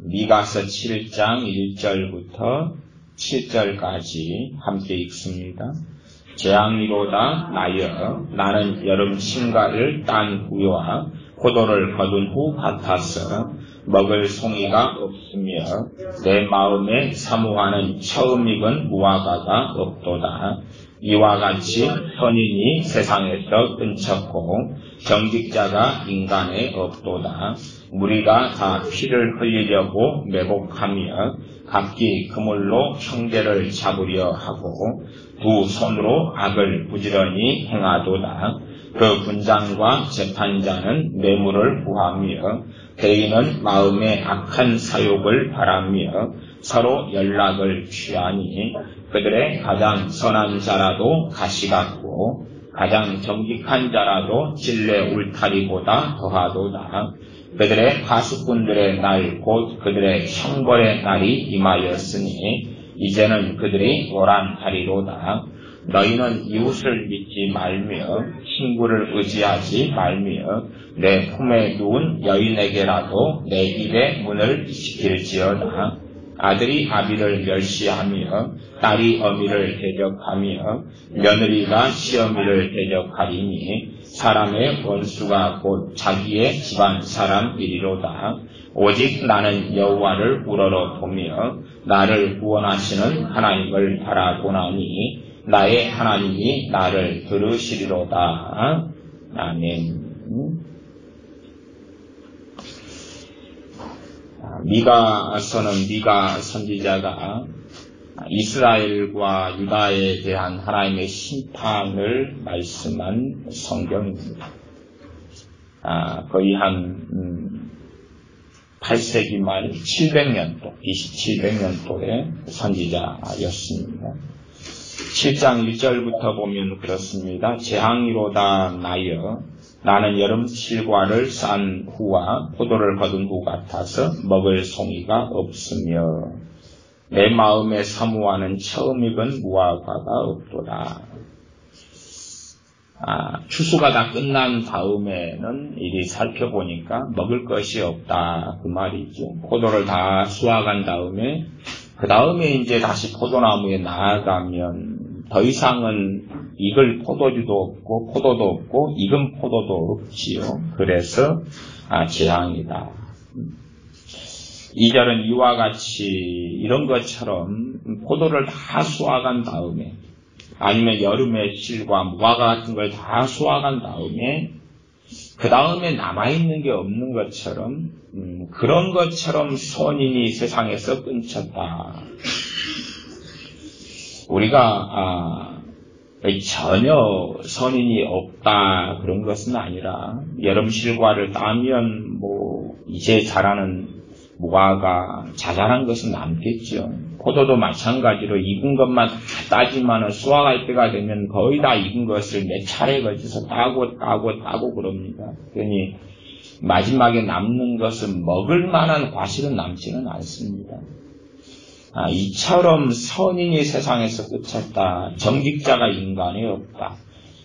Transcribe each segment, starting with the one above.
미가서 7장 1절부터 7절까지 함께 읽습니다. 재앙이로다 나여 나는 여름 신가를 딴 후와 포도를 거둔 후 같아서 먹을 송이가 없으며 내 마음에 사모하는 처음 익은 무화과가 없도다. 이와 같이 선인이 세상에서 끊쳤고 정직자가 인간에 없도다. 무리가 다 피를 흘리려고 매복하며 각기 그물로 형제를 잡으려 하고 두 손으로 악을 부지런히 행하도다. 그 군장과 재판자는 뇌물을 구하며 대인은 마음에 악한 사욕을 바라며 서로 연락을 취하니 그들의 가장 선한 자라도 가시 같고 가장 정직한 자라도 진례 울타리보다 더하도다. 그들의 가수꾼들의 날 곧 그들의 형벌의 날이 임하였으니 이제는 그들이 오란하리로다. 너희는 이웃을 믿지 말며 친구를 의지하지 말며 내 품에 누운 여인에게라도 내 입의 문을 지킬지어다. 아들이 아비를 멸시하며 딸이 어미를 대적하며 며느리가 시어미를 대적하리니 사람의 원수가 곧 자기의 집안 사람이리로다. 오직 나는 여호와를 우러러 보며 나를 구원하시는 하나님을 바라보나니 나의 하나님이 나를 들으시리로다. 아멘. 미가서는 미가 선지자가 이스라엘과 유다에 대한 하나님의 심판을 말씀한 성경입니다. 거의 한 8세기 말 700년도, 700년도의 선지자였습니다. 7장 1절부터 보면 그렇습니다. 재앙이로다 나여 나는 여름 실과를 싼 후와 포도를 거둔 후 같아서 먹을 송이가 없으며 내 마음에 사모하는 처음 익은 무화과가 없도다. 추수가 다 끝난 다음에는 이리 살펴보니까 먹을 것이 없다 그 말이죠. 포도를 다 수확한 다음에 그 다음에 이제 다시 포도나무에 나아가면 더 이상은 익을 포도주도 없고 포도도 없고 익은 포도도 없지요. 그래서 재앙이다. 2절은 이와 같이 이런 것처럼 포도를 다 수확한 다음에 아니면 여름의 실과 무화과 같은 걸 다 수확한 다음에 그 다음에 남아있는 게 없는 것처럼 그런 것처럼 선인이 세상에서 끊쳤다. 우리가 전혀 선인이 없다 그런 것은 아니라 여름 실과를 따면 이제 자라는 무화과 자잘한 것은 남겠죠. 포도도 마찬가지로 익은 것만 따지만은 수확할 때가 되면 거의 다 익은 것을 몇 차례 걸쳐서 따고 그럽니다. 그러니 마지막에 남는 것은 먹을 만한 과실은 남지는 않습니다. 이처럼 선인이 세상에서 끝쳤다. 정직자가 인간에 없다.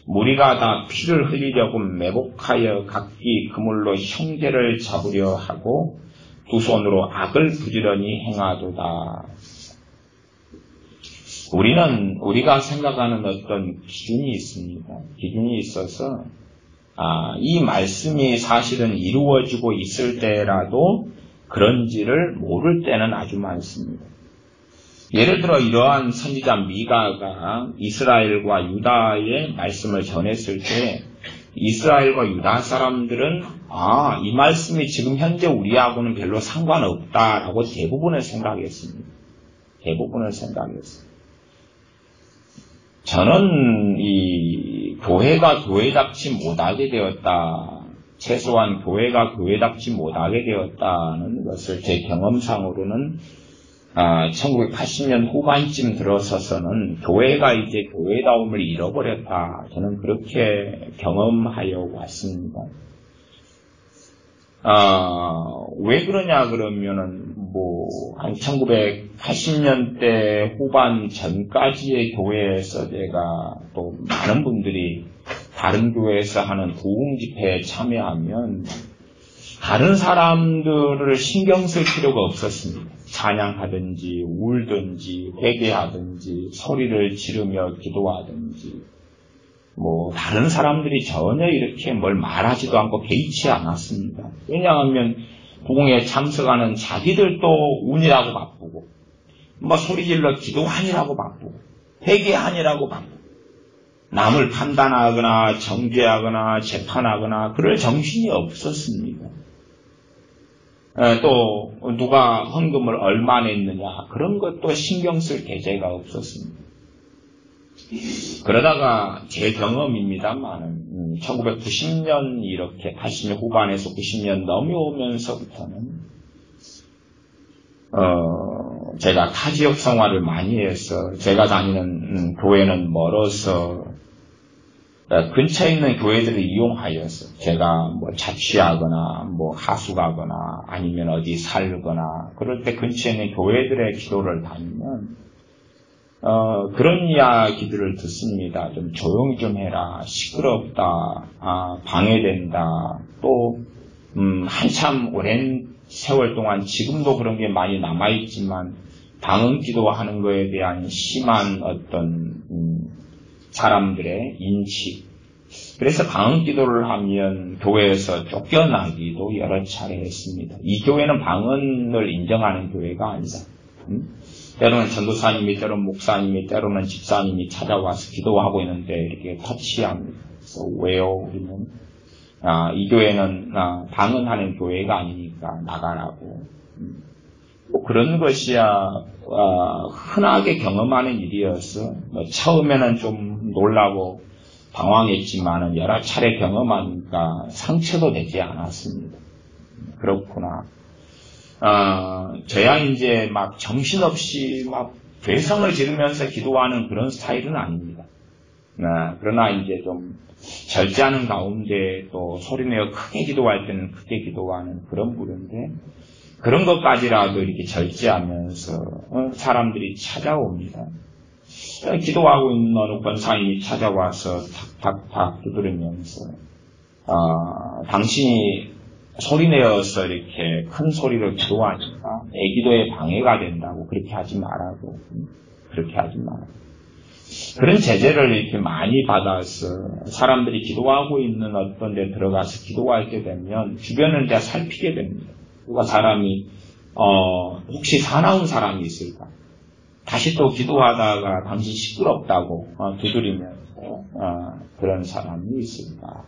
무리가 다 피를 흘리려고 매복하여 각기 그물로 형제를 잡으려 하고 두 손으로 악을 부지런히 행하도다. 우리가 생각하는 어떤 기준이 있습니다. 기준이 있어서 이 말씀이 사실은 이루어지고 있을 때라도 그런지를 모를 때는 아주 많습니다. 예를 들어 이러한 선지자 미가가 이스라엘과 유다의 말씀을 전했을 때 이스라엘과 유다 사람들은 이 말씀이 지금 현재 우리하고는 별로 상관없다라고 대부분을 생각했습니다. 저는 이 교회가 교회답지 못하게 되었다. 최소한 교회가 교회답지 못하게 되었다는 것을 제 경험상으로는 1980년 후반쯤 들어서서는 교회가 이제 교회다움을 잃어버렸다. 저는 그렇게 경험하여 왔습니다. 왜 그러냐 그러면은 한 1980년대 후반 전까지의 교회에서 제가 또 많은 분들이 다른 교회에서 하는 부흥 집회에 참여하면 다른 사람들을 신경 쓸 필요가 없었습니다. 찬양하든지 울든지 회개하든지 소리를 지르며 기도하든지 다른 사람들이 전혀 이렇게 뭘 말하지도 않고 개의치 않았습니다. 왜냐하면 부흥에 참석하는 자기들도 운이라고 바쁘고 소리질러 기도하니라고 바쁘고 회개하니라고 바쁘고 남을 판단하거나 정죄하거나 재판하거나 그럴 정신이 없었습니다. 또 누가 헌금을 얼마 냈느냐 그런 것도 신경 쓸 계제가 없었습니다. 그러다가 제 경험입니다만 1990년 이렇게 80년 후반에서 90년 넘어오면서부터는 제가 타지역 생활을 많이 해서 제가 다니는 교회는 멀어서 근처에 있는 교회들을 이용하여서 제가 자취하거나 하수 가거나 아니면 어디 살거나 그럴 때 근처에 있는 교회들의 기도를 다니면 그런 이야기들을 듣습니다. 좀 조용히 좀 해라. 시끄럽다. 방해된다. 또 한참 오랜 세월 동안 지금도 그런 게 많이 남아있지만 방언 기도하는 거에 대한 심한 어떤 사람들의 인식. 그래서 방언 기도를 하면 교회에서 쫓겨나기도 여러 차례 했습니다. 이 교회는 방언을 인정하는 교회가 아니다. 때로는 전도사님이, 때로는 목사님이, 때로는 집사님이 찾아와서 기도하고 있는데 이렇게 터치합니다. 그래서 왜요? 우리는 이 교회는 방언하는 교회가 아니니까 나가라고. 그런 것이야 흔하게 경험하는 일이어서 처음에는 좀 놀라고 당황했지만 여러 차례 경험하니까 상처도 되지 않았습니다. 그렇구나. 저야 이제 정신없이 괴성을 지르면서 기도하는 그런 스타일은 아닙니다. 그러나 이제 좀 절제하는 가운데 또 소리내어 크게 기도할 때는 크게 기도하는 그런 분인데 그런 것까지라도 이렇게 절제하면서 사람들이 찾아옵니다. 기도하고 있는 어느 권사님이 찾아와서 탁탁탁 두드리면서 당신이 소리내어서 이렇게 큰 소리로 기도하니까 내 기도에 방해가 된다고 그렇게 하지 말라고 그렇게 하지 마라. 그런 제재를 이렇게 많이 받아서 사람들이 기도하고 있는 어떤 데 들어가서 기도할 때 되면 주변을 이제 살피게 됩니다. 누가 사람이 혹시 사나운 사람이 있을까? 다시 또 기도하다가 당신 시끄럽다고 두드리면서 그런 사람이 있을까?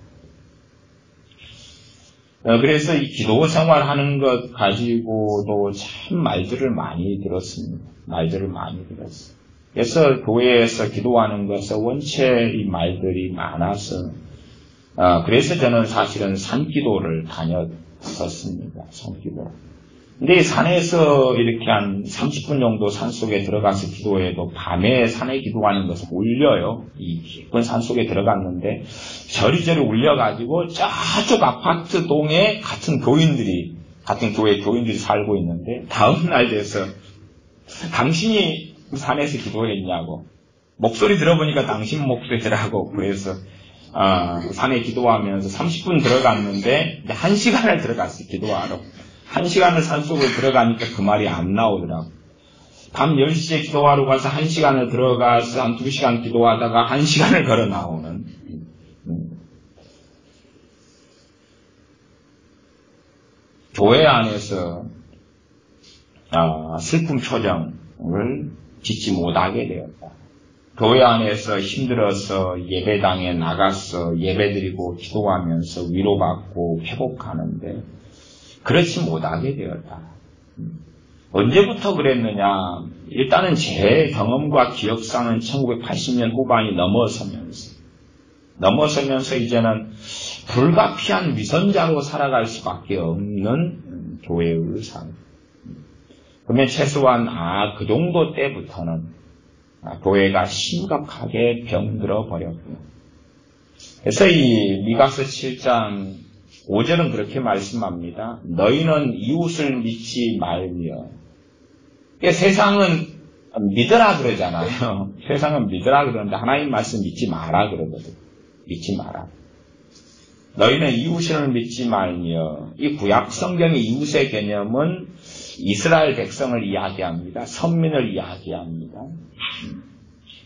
그래서 이 기도 생활하는 것 가지고도 참 말들을 많이 들었습니다. 그래서 교회에서 기도하는 것은 원체 이 말들이 많아서 그래서 저는 사실은 산기도를 다녔었습니다. 산기도. 근데 산에서 이렇게 한 30분 정도 산속에 들어가서 기도해도 밤에 산에 기도하는 것은 울려요. 이 깊은 산속에 들어갔는데 저리저리 울려가지고 저쪽 아파트 동에 같은 교회 교인들이 살고 있는데 다음날 돼서 당신이 산에서 기도했냐고 목소리 들어보니까 당신 목소리더라고. 그래서 산에 기도하면서 30분 들어갔는데 1시간을 들어갔어요. 기도하러. 1시간을 산속을 들어가니까 그 말이 안 나오더라고. 밤 10시에 기도하러 가서 1시간을 들어가서 한 2시간 기도하다가 1시간을 걸어 나오는. 교회 안에서 슬픈 표정을 짓지 못하게 되었다. 교회 안에서 힘들어서 예배당에 나가서 예배드리고 기도하면서 위로받고 회복하는데 그렇지 못하게 되었다. 언제부터 그랬느냐? 일단은 제 경험과 기억상은 1980년 후반이 넘어서면서 이제는 불가피한 위선자로 살아갈 수밖에 없는 교회의 삶. 그러면 최소한 그 정도 때부터는 교회가 심각하게 병들어 버렸고. 그래서 이 미가서 7장 5절은 그렇게 말씀합니다. 너희는 이웃을 믿지 말며. 세상은 믿으라 그러잖아요. 세상은 믿으라 그러는데 하나님 말씀 믿지 마라 그러거든. 믿지 마라. 너희는 이웃을 믿지 말며. 이 구약 성경의 이웃의 개념은 이스라엘 백성을 이야기합니다. 선민을 이야기합니다.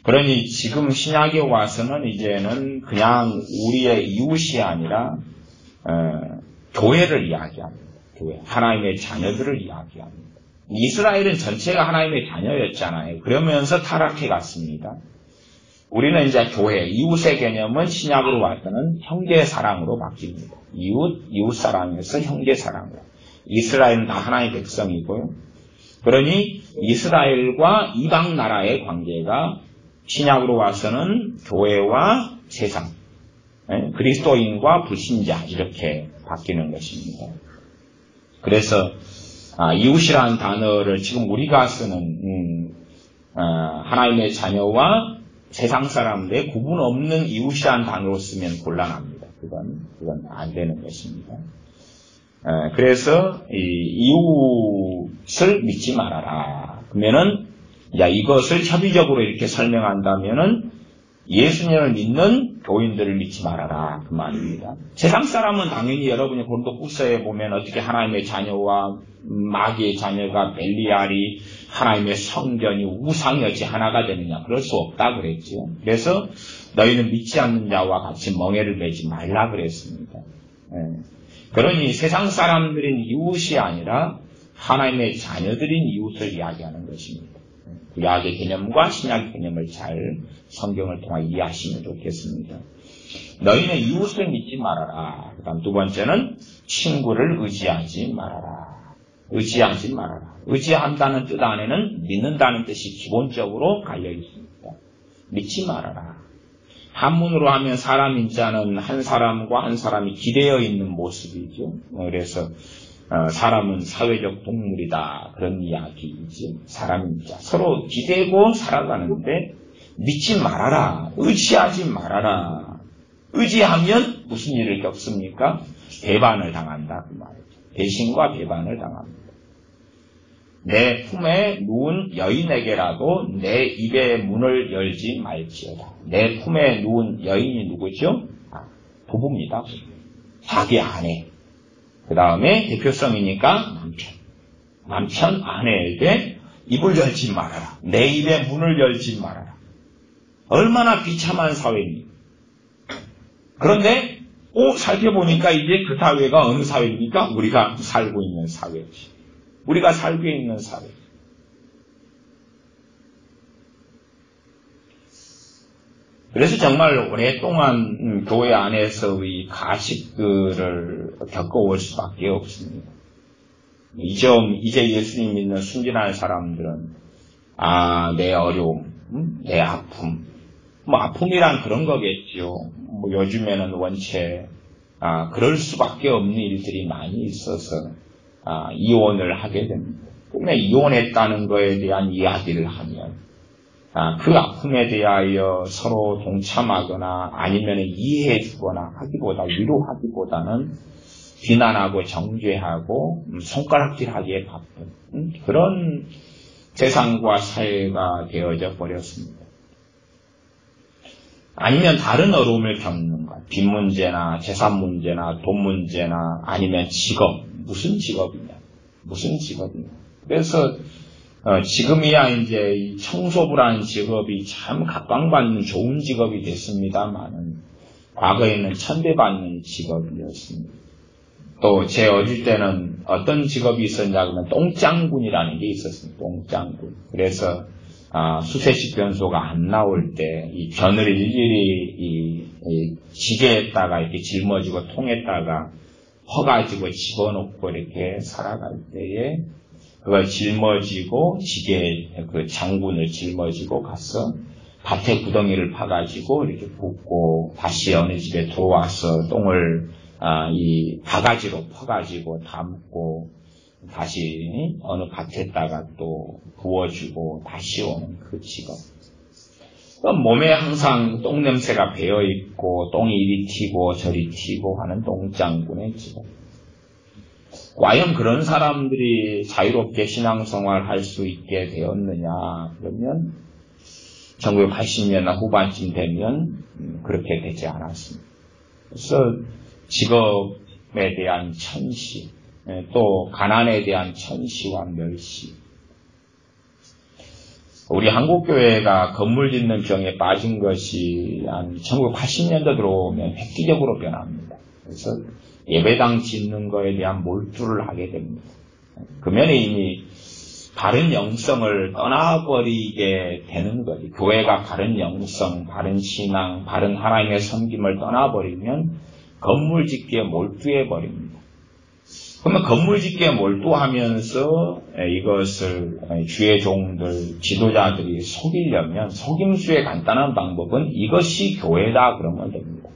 그러니 지금 신약에 와서는 이제는 그냥 우리의 이웃이 아니라 교회를 이야기합니다. 교회, 하나님의 자녀들을 이야기합니다. 이스라엘은 전체가 하나님의 자녀였잖아요. 그러면서 타락해 갔습니다. 우리는 이제 교회, 이웃의 개념은 신약으로 와서는 형제사랑으로 바뀝니다. 이웃사랑에서 형제사랑으로. 이스라엘은 다 하나님의 백성이고요. 그러니 이스라엘과 이방 나라의 관계가 신약으로 와서는 교회와 세상, 그리스도인과 불신자 이렇게 바뀌는 것입니다. 그래서 이웃이라는 단어를 지금 우리가 쓰는 하나님의 자녀와 세상 사람들의 구분 없는 이웃이라는 단어로 쓰면 곤란합니다. 그건 안 되는 것입니다. 그래서 이웃을 믿지 말아라. 그러면은 이것을 협의적으로 이렇게 설명한다면은 예수님을 믿는 교인들을 믿지 말아라 그 말입니다. 세상 사람은 당연히 여러분이 고린도후서에 보면 어떻게 하나님의 자녀와 마귀의 자녀가 벨리알이 하나님의 성전이 우상이 어찌 하나가 되느냐, 그럴 수 없다 그랬죠. 그래서 너희는 믿지 않는 자와 같이 멍에를 매지 말라 그랬습니다. 그러니 세상 사람들인 이웃이 아니라 하나님의 자녀들인 이웃을 이야기하는 것입니다. 구약의 개념과 신약의 개념을 잘 성경을 통해 이해하시면 좋겠습니다. 너희는 이웃을 믿지 말아라. 그 다음 두 번째는 친구를 의지하지 말아라. 의지하지 말아라. 의지한다는 뜻 안에는 믿는다는 뜻이 기본적으로 갈려 있습니다. 믿지 말아라. 한문으로 하면 사람 인자는 한 사람과 한 사람이 기대어 있는 모습이죠. 그래서 사람은 사회적 동물이다. 그런 이야기이지. 사람입니다. 서로 기대고 살아가는데 믿지 말아라. 의지하지 말아라. 의지하면 무슨 일을 겪습니까? 배반을 당한다. 그 말이죠. 배신과 배반을 당합니다. 내 품에 누운 여인에게라도 내 입의 문을 열지 말지어다. 내 품에 누운 여인이 누구죠? 부부입니다. 자기 아내. 그 다음에 대표성이니까 남편 아내에게 입을 열지 말아라. 내 입에 문을 열지 말아라. 얼마나 비참한 사회입니까? 그런데 살펴보니까 이제 그 사회가 어느 사회입니까? 우리가 살고 있는 사회지. 우리가 살고 있는 사회. 그래서 정말 오랫동안 교회 안에서의 가식들을 겪어올 수밖에 없습니다. 이제 예수님 믿는 순진한 사람들은 내 어려움, 내 아픔, 아픔이란 그런 거겠죠. 요즘에는 원체 그럴 수밖에 없는 일들이 많이 있어서 이혼을 하게 됩니다. 꿈에 이혼했다는 것에 대한 이야기를 하면 그 아픔에 대하여 서로 동참하거나 아니면 이해해주거나 하기보다 위로하기보다는 비난하고 정죄하고 손가락질하기에 바쁜 그런 세상과 사회가 되어져 버렸습니다. 아니면 다른 어려움을 겪는 것, 빚 문제나 재산 문제나 돈 문제나 아니면 직업, 무슨 직업이냐. 그래서 지금이야 이제 이 청소부라는 직업이 참 각광받는 좋은 직업이 됐습니다만은 과거에는 천대받는 직업이었습니다. 또 제 어릴 때는 어떤 직업이 있었냐 그러면 똥장군이라는 게 있었습니다. 똥장군. 그래서 수세식 변소가 안 나올 때 이 변을 일일이 이 지게에다가 이렇게 짊어지고 통에다가 퍼가지고 집어넣고 이렇게 살아갈 때에 그걸 짊어지고 그 장군을 짊어지고 가서 밭에 구덩이를 파가지고 이렇게 붓고 다시 어느 집에 들어와서 똥을 이 바가지로 퍼가지고 담고 다시 어느 밭에다가 또 부어주고 다시 오는 그 직업. 몸에 항상 똥 냄새가 배어있고 똥이 이리 튀고 저리 튀고 하는 똥장군의 직업. 과연 그런 사람들이 자유롭게 신앙생활 할 수 있게 되었느냐 그러면 1980년 후반쯤 되면 그렇게 되지 않았습니다. 그래서 직업에 대한 천시, 또 가난에 대한 천시와 멸시. 우리 한국교회가 건물 짓는 병에 빠진 것이 한 1980년도 들어오면 획기적으로 변합니다. 그래서 예배당 짓는 거에 대한 몰두를 하게 됩니다. 그러면 이미 바른 영성을 떠나버리게 되는 거지. 교회가 바른 영성, 바른 신앙, 바른 하나님의 섬김을 떠나버리면 건물 짓기에 몰두해버립니다. 그러면 건물 짓기에 몰두하면서 이것을 주의 종들, 지도자들이 속이려면 속임수의 간단한 방법은 이것이 교회다 그러면 됩니다.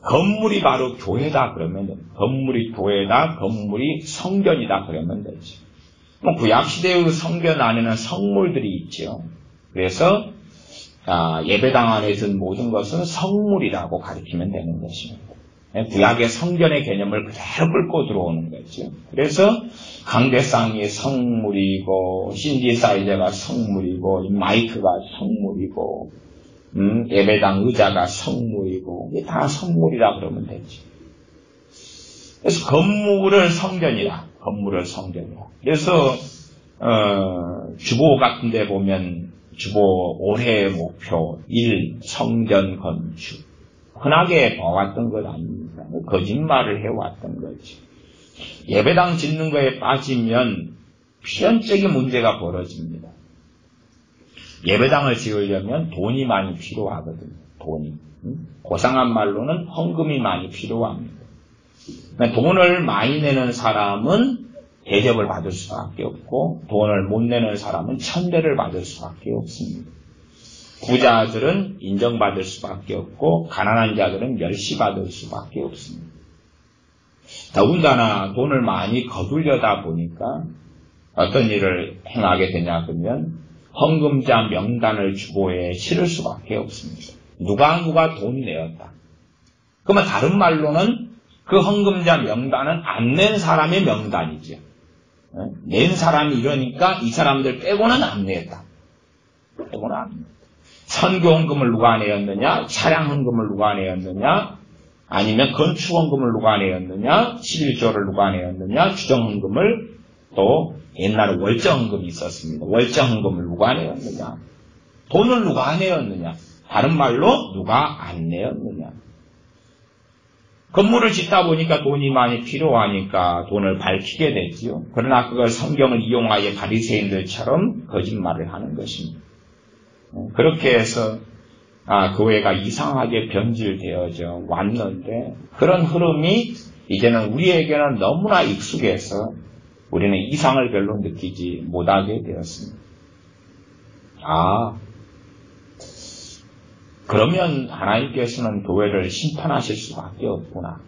건물이 바로 교회다 그러면 됩니다. 건물이 교회다, 건물이 성전이다 그러면 되지. 구약시대의 성전 안에는 성물들이 있죠. 그래서 예배당 안에 든 모든 것은 성물이라고 가리키면 되는 것입니다. 구약의 성전의 개념을 그대로 끌고 들어오는 거죠. 그래서 강대상이 성물이고 신디사이저가 성물이고 마이크가 성물이고 예배당 의자가 성물이고 이게 다 성물이라 그러면 되지. 그래서 건물을 성전이라. 그래서 주보 같은 데 보면 주보 올해의 목표 1. 성전 건축. 흔하게 봐왔던 것 아닙니까? 거짓말을 해왔던 거지. 예배당 짓는 거에 빠지면 필연적인 문제가 벌어집니다. 예배당을 지으려면 돈이 많이 필요하거든요. 돈이. 고상한 말로는 헌금이 많이 필요합니다. 돈을 많이 내는 사람은 대접을 받을 수밖에 없고 돈을 못 내는 사람은 천대를 받을 수밖에 없습니다. 부자들은 인정받을 수밖에 없고 가난한 자들은 멸시받을 수밖에 없습니다. 더군다나 돈을 많이 거두려다 보니까 어떤 일을 행하게 되냐 그러면 헌금자 명단을 주보에 실을 수밖에 없습니다. 누가 돈 내었다. 그러면 다른 말로는 그 헌금자 명단은 안 낸 사람의 명단이죠. 낸 사람이 이러니까 이 사람들 빼고는 안 냈다. 빼고는 안 냈다. 선교 헌금을 누가 내었느냐, 차량 헌금을 누가 내었느냐, 아니면 건축 헌금을 누가 내었느냐, 11조를 누가 내었느냐, 주정 헌금을 또 옛날에 월정 헌금이 있었습니다. 월정 헌금을 누가 내었느냐, 돈을 누가 내었느냐, 다른 말로 누가 안 내었느냐. 건물을 짓다 보니까 돈이 많이 필요하니까 돈을 밝히게 되지요. 그러나 그걸 성경을 이용하여 바리새인들처럼 거짓말을 하는 것입니다. 그렇게 해서 교회가 이상하게 변질되어져 왔는데 그런 흐름이 이제는 우리에게는 너무나 익숙해서 우리는 이상을 별로 느끼지 못하게 되었습니다. 그러면 하나님께서는 교회를 심판하실 수밖에 없구나.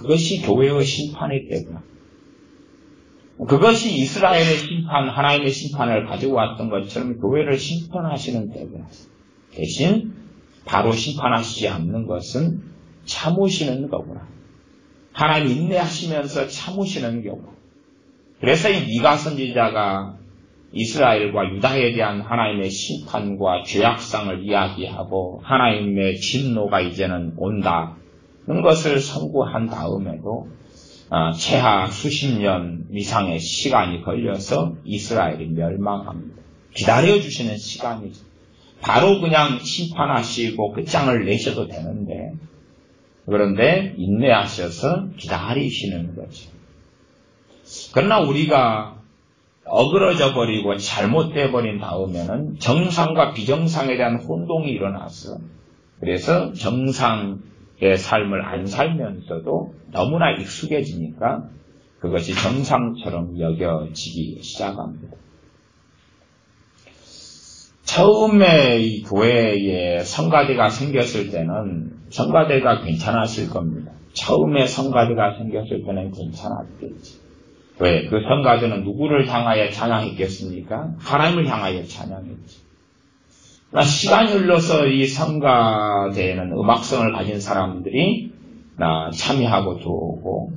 그것이 교회의 심판의 때구나. 그것이 이스라엘의 심판, 하나님의 심판을 가져왔던 것처럼 교회를 심판하시는 때구나. 대신 바로 심판하시지 않는 것은 참으시는 거구나. 하나님 인내하시면서 참으시는 경우. 그래서 이 미가 선지자가 이스라엘과 유다에 대한 하나님의 심판과 죄악상을 이야기하고 하나님의 진노가 이제는 온다. 그런 것을 선고한 다음에도 최하 수십 년 이상의 시간이 걸려서 이스라엘이 멸망합니다. 기다려주시는 시간이죠. 바로 그냥 심판하시고 끝장을 내셔도 되는데 그런데 인내하셔서 기다리시는 거죠. 그러나 우리가 어그러져 버리고 잘못돼 버린 다음에는 정상과 비정상에 대한 혼동이 일어나서 그래서 정상의 삶을 안 살면서도 너무나 익숙해지니까 그것이 정상처럼 여겨지기 시작합니다. 처음에 이 교회에 성가대가 생겼을 때는 성가대가 괜찮았을 겁니다. 처음에 성가대가 생겼을 때는 괜찮았겠지. 왜? 그 성가대는 누구를 향하여 찬양했겠습니까? 하나님을 향하여 찬양했지. 그러나 시간이 흘러서 이 성가대에는 음악성을 가진 사람들이 참여하고 들어오고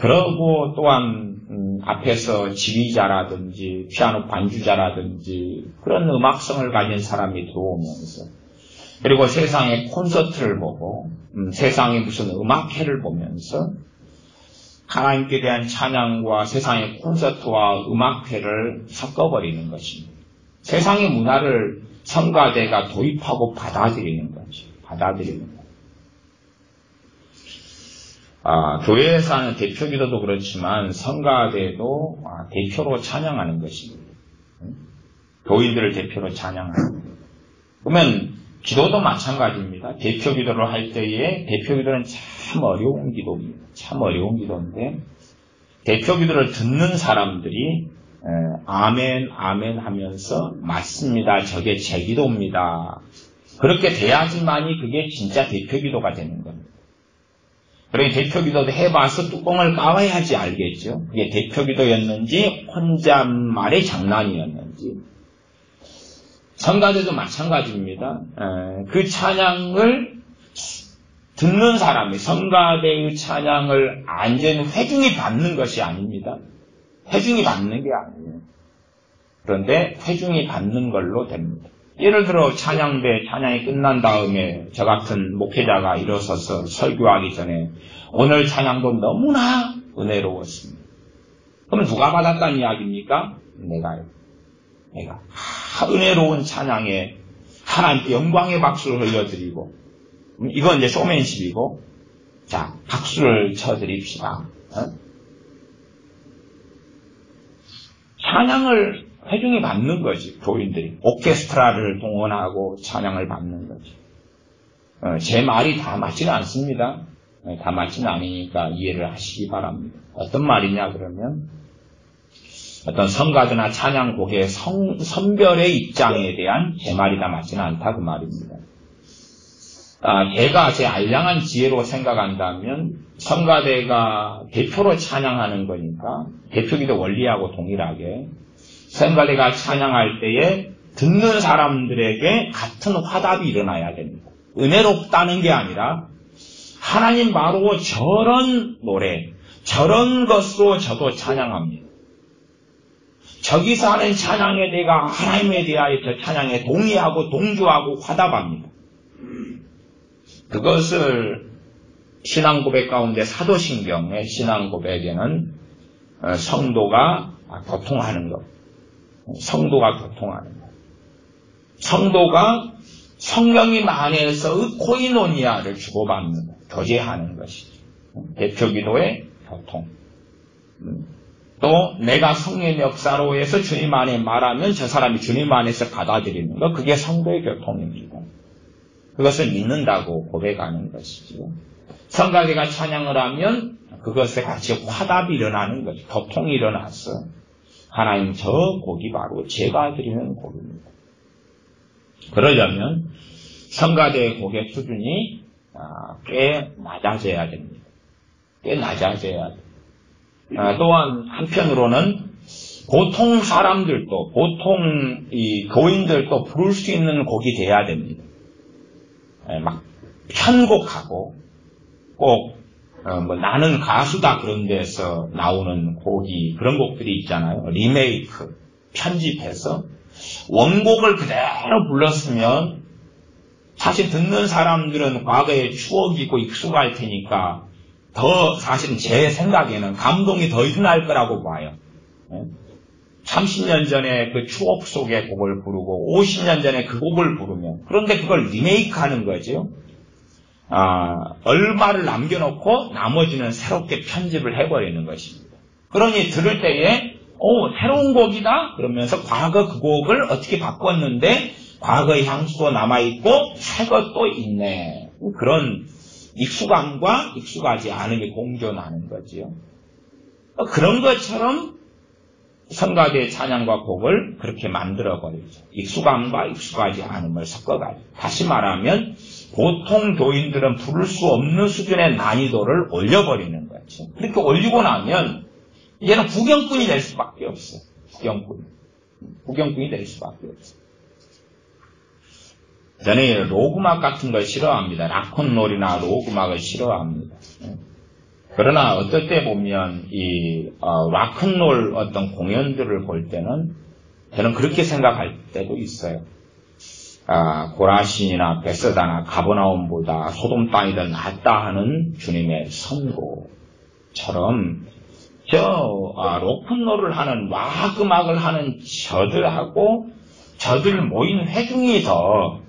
그러고 또한 앞에서 지휘자라든지 피아노 반주자라든지 그런 음악성을 가진 사람이 들어오면서 그리고 세상의 콘서트를 보고 세상의 무슨 음악회를 보면서 하나님께 대한 찬양과 세상의 콘서트와 음악회를 섞어버리는 것입니다. 세상의 문화를 성가대가 도입하고 받아들이는 거죠. 받아들이는 거. 교회에서 하는 대표기도도 그렇지만 성가대도 대표로 찬양하는 것입니다. 교인들을 대표로 찬양하는. 그러면 기도도 마찬가지입니다. 대표기도를 할 때에 대표기도는 참 어려운 기도입니다. 참 어려운 기도인데 대표기도를 듣는 사람들이 아멘 아멘 하면서 맞습니다. 저게 제 기도입니다. 그렇게 돼야지만이 그게 진짜 대표기도가 되는 겁니다. 그러니 대표기도도 해봐서 뚜껑을 까봐야지 알겠죠. 그게 대표기도였는지 혼잣말의 장난이었는지. 성가대도 마찬가지입니다. 그 찬양을 듣는 사람이 성가대의 찬양을 완전히 회중이 받는 것이 아닙니다. 회중이 받는 게 아니에요. 그런데 회중이 받는 걸로 됩니다. 예를 들어 찬양이 끝난 다음에 저 같은 목회자가 일어서서 설교하기 전에 오늘 찬양도 너무나 은혜로웠습니다. 그럼 누가 받았다는 이야기입니까? 내가요. 내가 은혜로운 찬양에 하나님께 영광의 박수를 흘려드리고 이건 이제 쇼맨십이고 자 박수를 쳐드립시다. 찬양을 회중이 받는 거지. 교인들이 오케스트라를 동원하고 찬양을 받는 거지. 제 말이 다 맞지는 않습니다. 다 맞지는 않으니까 이해를 하시기 바랍니다. 어떤 말이냐 그러면 어떤 성가대나 찬양곡의 선별의 입장에 대한 제 말이 다 맞지는 않다 그 말입니다. 제가 제 알량한 지혜로 생각한다면 성가대가 대표로 찬양하는 거니까 대표기도 원리하고 동일하게 성가대가 찬양할 때에 듣는 사람들에게 같은 화답이 일어나야 됩니다. 은혜롭다는 게 아니라 하나님 바로 저런 노래, 저런 것으로 저도 찬양합니다. 저기서 하는 찬양에 내가 하나님에 대하여 저 찬양에 동의하고 동조하고 화답합니다. 그것을 신앙고백 가운데 사도신경의 신앙고백에는 성도가 교통하는 것. 성도가 교통하는 것. 성도가 성령님 안에서의 코이노니아를 주고받는 것. 교제하는 것이죠. 대표기도의 교통. 또 내가 성령의 역사로 해서 주님 안에 말하면 저 사람이 주님 안에서 받아들이는 것. 그게 성도의 교통입니다. 그것을 믿는다고 고백하는 것이죠. 성가대가 찬양을 하면 그것에 같이 화답이 일어나는 거죠. 교통이 일어나서 하나님 저 곡이 바로 제가 드리는 곡입니다. 그러려면 성가대의 곡의 수준이 꽤 낮아져야 됩니다. 꽤 낮아져야 됩니다. 또한 한편으로는 보통 사람들도 보통 이 교인들도 부를 수 있는 곡이 돼야 됩니다. 막 편곡하고 꼭 나는 가수다 그런 데서 나오는 곡이 그런 곡들이 있잖아요. 리메이크, 편집해서 원곡을 그대로 불렀으면 사실 듣는 사람들은 과거의 추억이고 익숙할 테니까 더 사실은 제 생각에는 감동이 더 일어날 거라고 봐요. 30년 전에 그 추억 속의 곡을 부르고 50년 전에 그 곡을 부르면 그런데 그걸 리메이크하는 거죠. 얼마를 남겨놓고 나머지는 새롭게 편집을 해버리는 것입니다. 그러니 들을 때에 새로운 곡이다 그러면서 과거 그 곡을 어떻게 바꿨는데 과거의 향수도 남아있고 새 것도 있네. 그런 익숙함과 익숙하지 않음이 공존하는 거지요. 그런 것처럼 성가대의 찬양과 곡을 그렇게 만들어버리죠. 익숙함과 익숙하지 않음을 섞어가지고. 다시 말하면 보통 교인들은 부를 수 없는 수준의 난이도를 올려버리는 거죠. 그렇게 올리고 나면 얘는 구경꾼이 될 수밖에 없어요. 구경꾼이 될 수밖에 없어요. 저는 록음악 같은 걸 싫어합니다. 락큰롤이나 록음악을 싫어합니다. 그러나 어떨 때 보면 이 락큰롤 어떤 공연들을 볼 때는 저는 그렇게 생각할 때도 있어요. 고라신이나 베세다나 가버나움보다 소돔 땅이 더 낫다 하는 주님의 선고처럼 로큰롤을 하는 락음악을 하는 저들 모인 회중이 더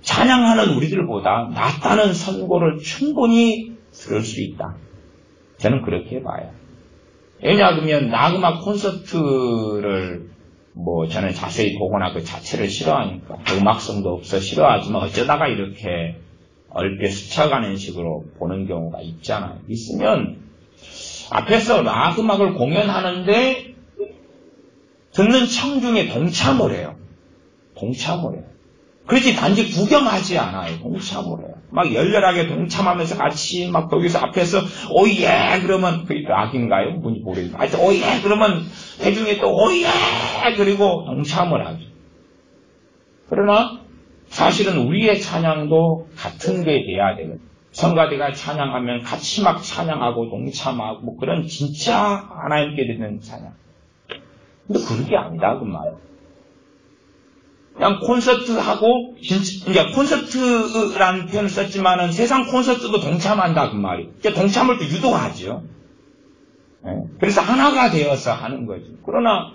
찬양하는 우리들보다 낫다는 선고를 충분히 들을 수 있다. 저는 그렇게 봐요. 왜냐하면 락음악 콘서트를 저는 자세히 보거나 그 자체를 싫어하니까 음악성도 없어 싫어하지만 어쩌다가 이렇게 얼핏 스쳐가는 식으로 보는 경우가 있잖아요. 있으면 앞에서 락음악을 공연하는데 듣는 청중에 동참을 해요. 그렇지 단지 구경하지 않아요. 동참을 해요. 막 열렬하게 동참하면서 같이 막 거기서 앞에서 오예 그러면 그게 락인가요? 뭔지 모르겠어요. 하여튼 오예 그러면 회중이 또 오예 그리고 동참을 하죠. 그러나 사실은 우리의 찬양도 같은 게 돼야 되거든요. 성가대가 찬양하면 같이 막 찬양하고 동참하고 그런 진짜 하나님께 드리는 찬양. 근데 그게 아니다 그 말. 그냥 콘서트하고 이제 콘서트라는 표현을 썼지만은 세상 콘서트도 동참한다 그 말이. 동참을 또 유도하죠. 그래서 하나가 되어서 하는 거죠. 그러나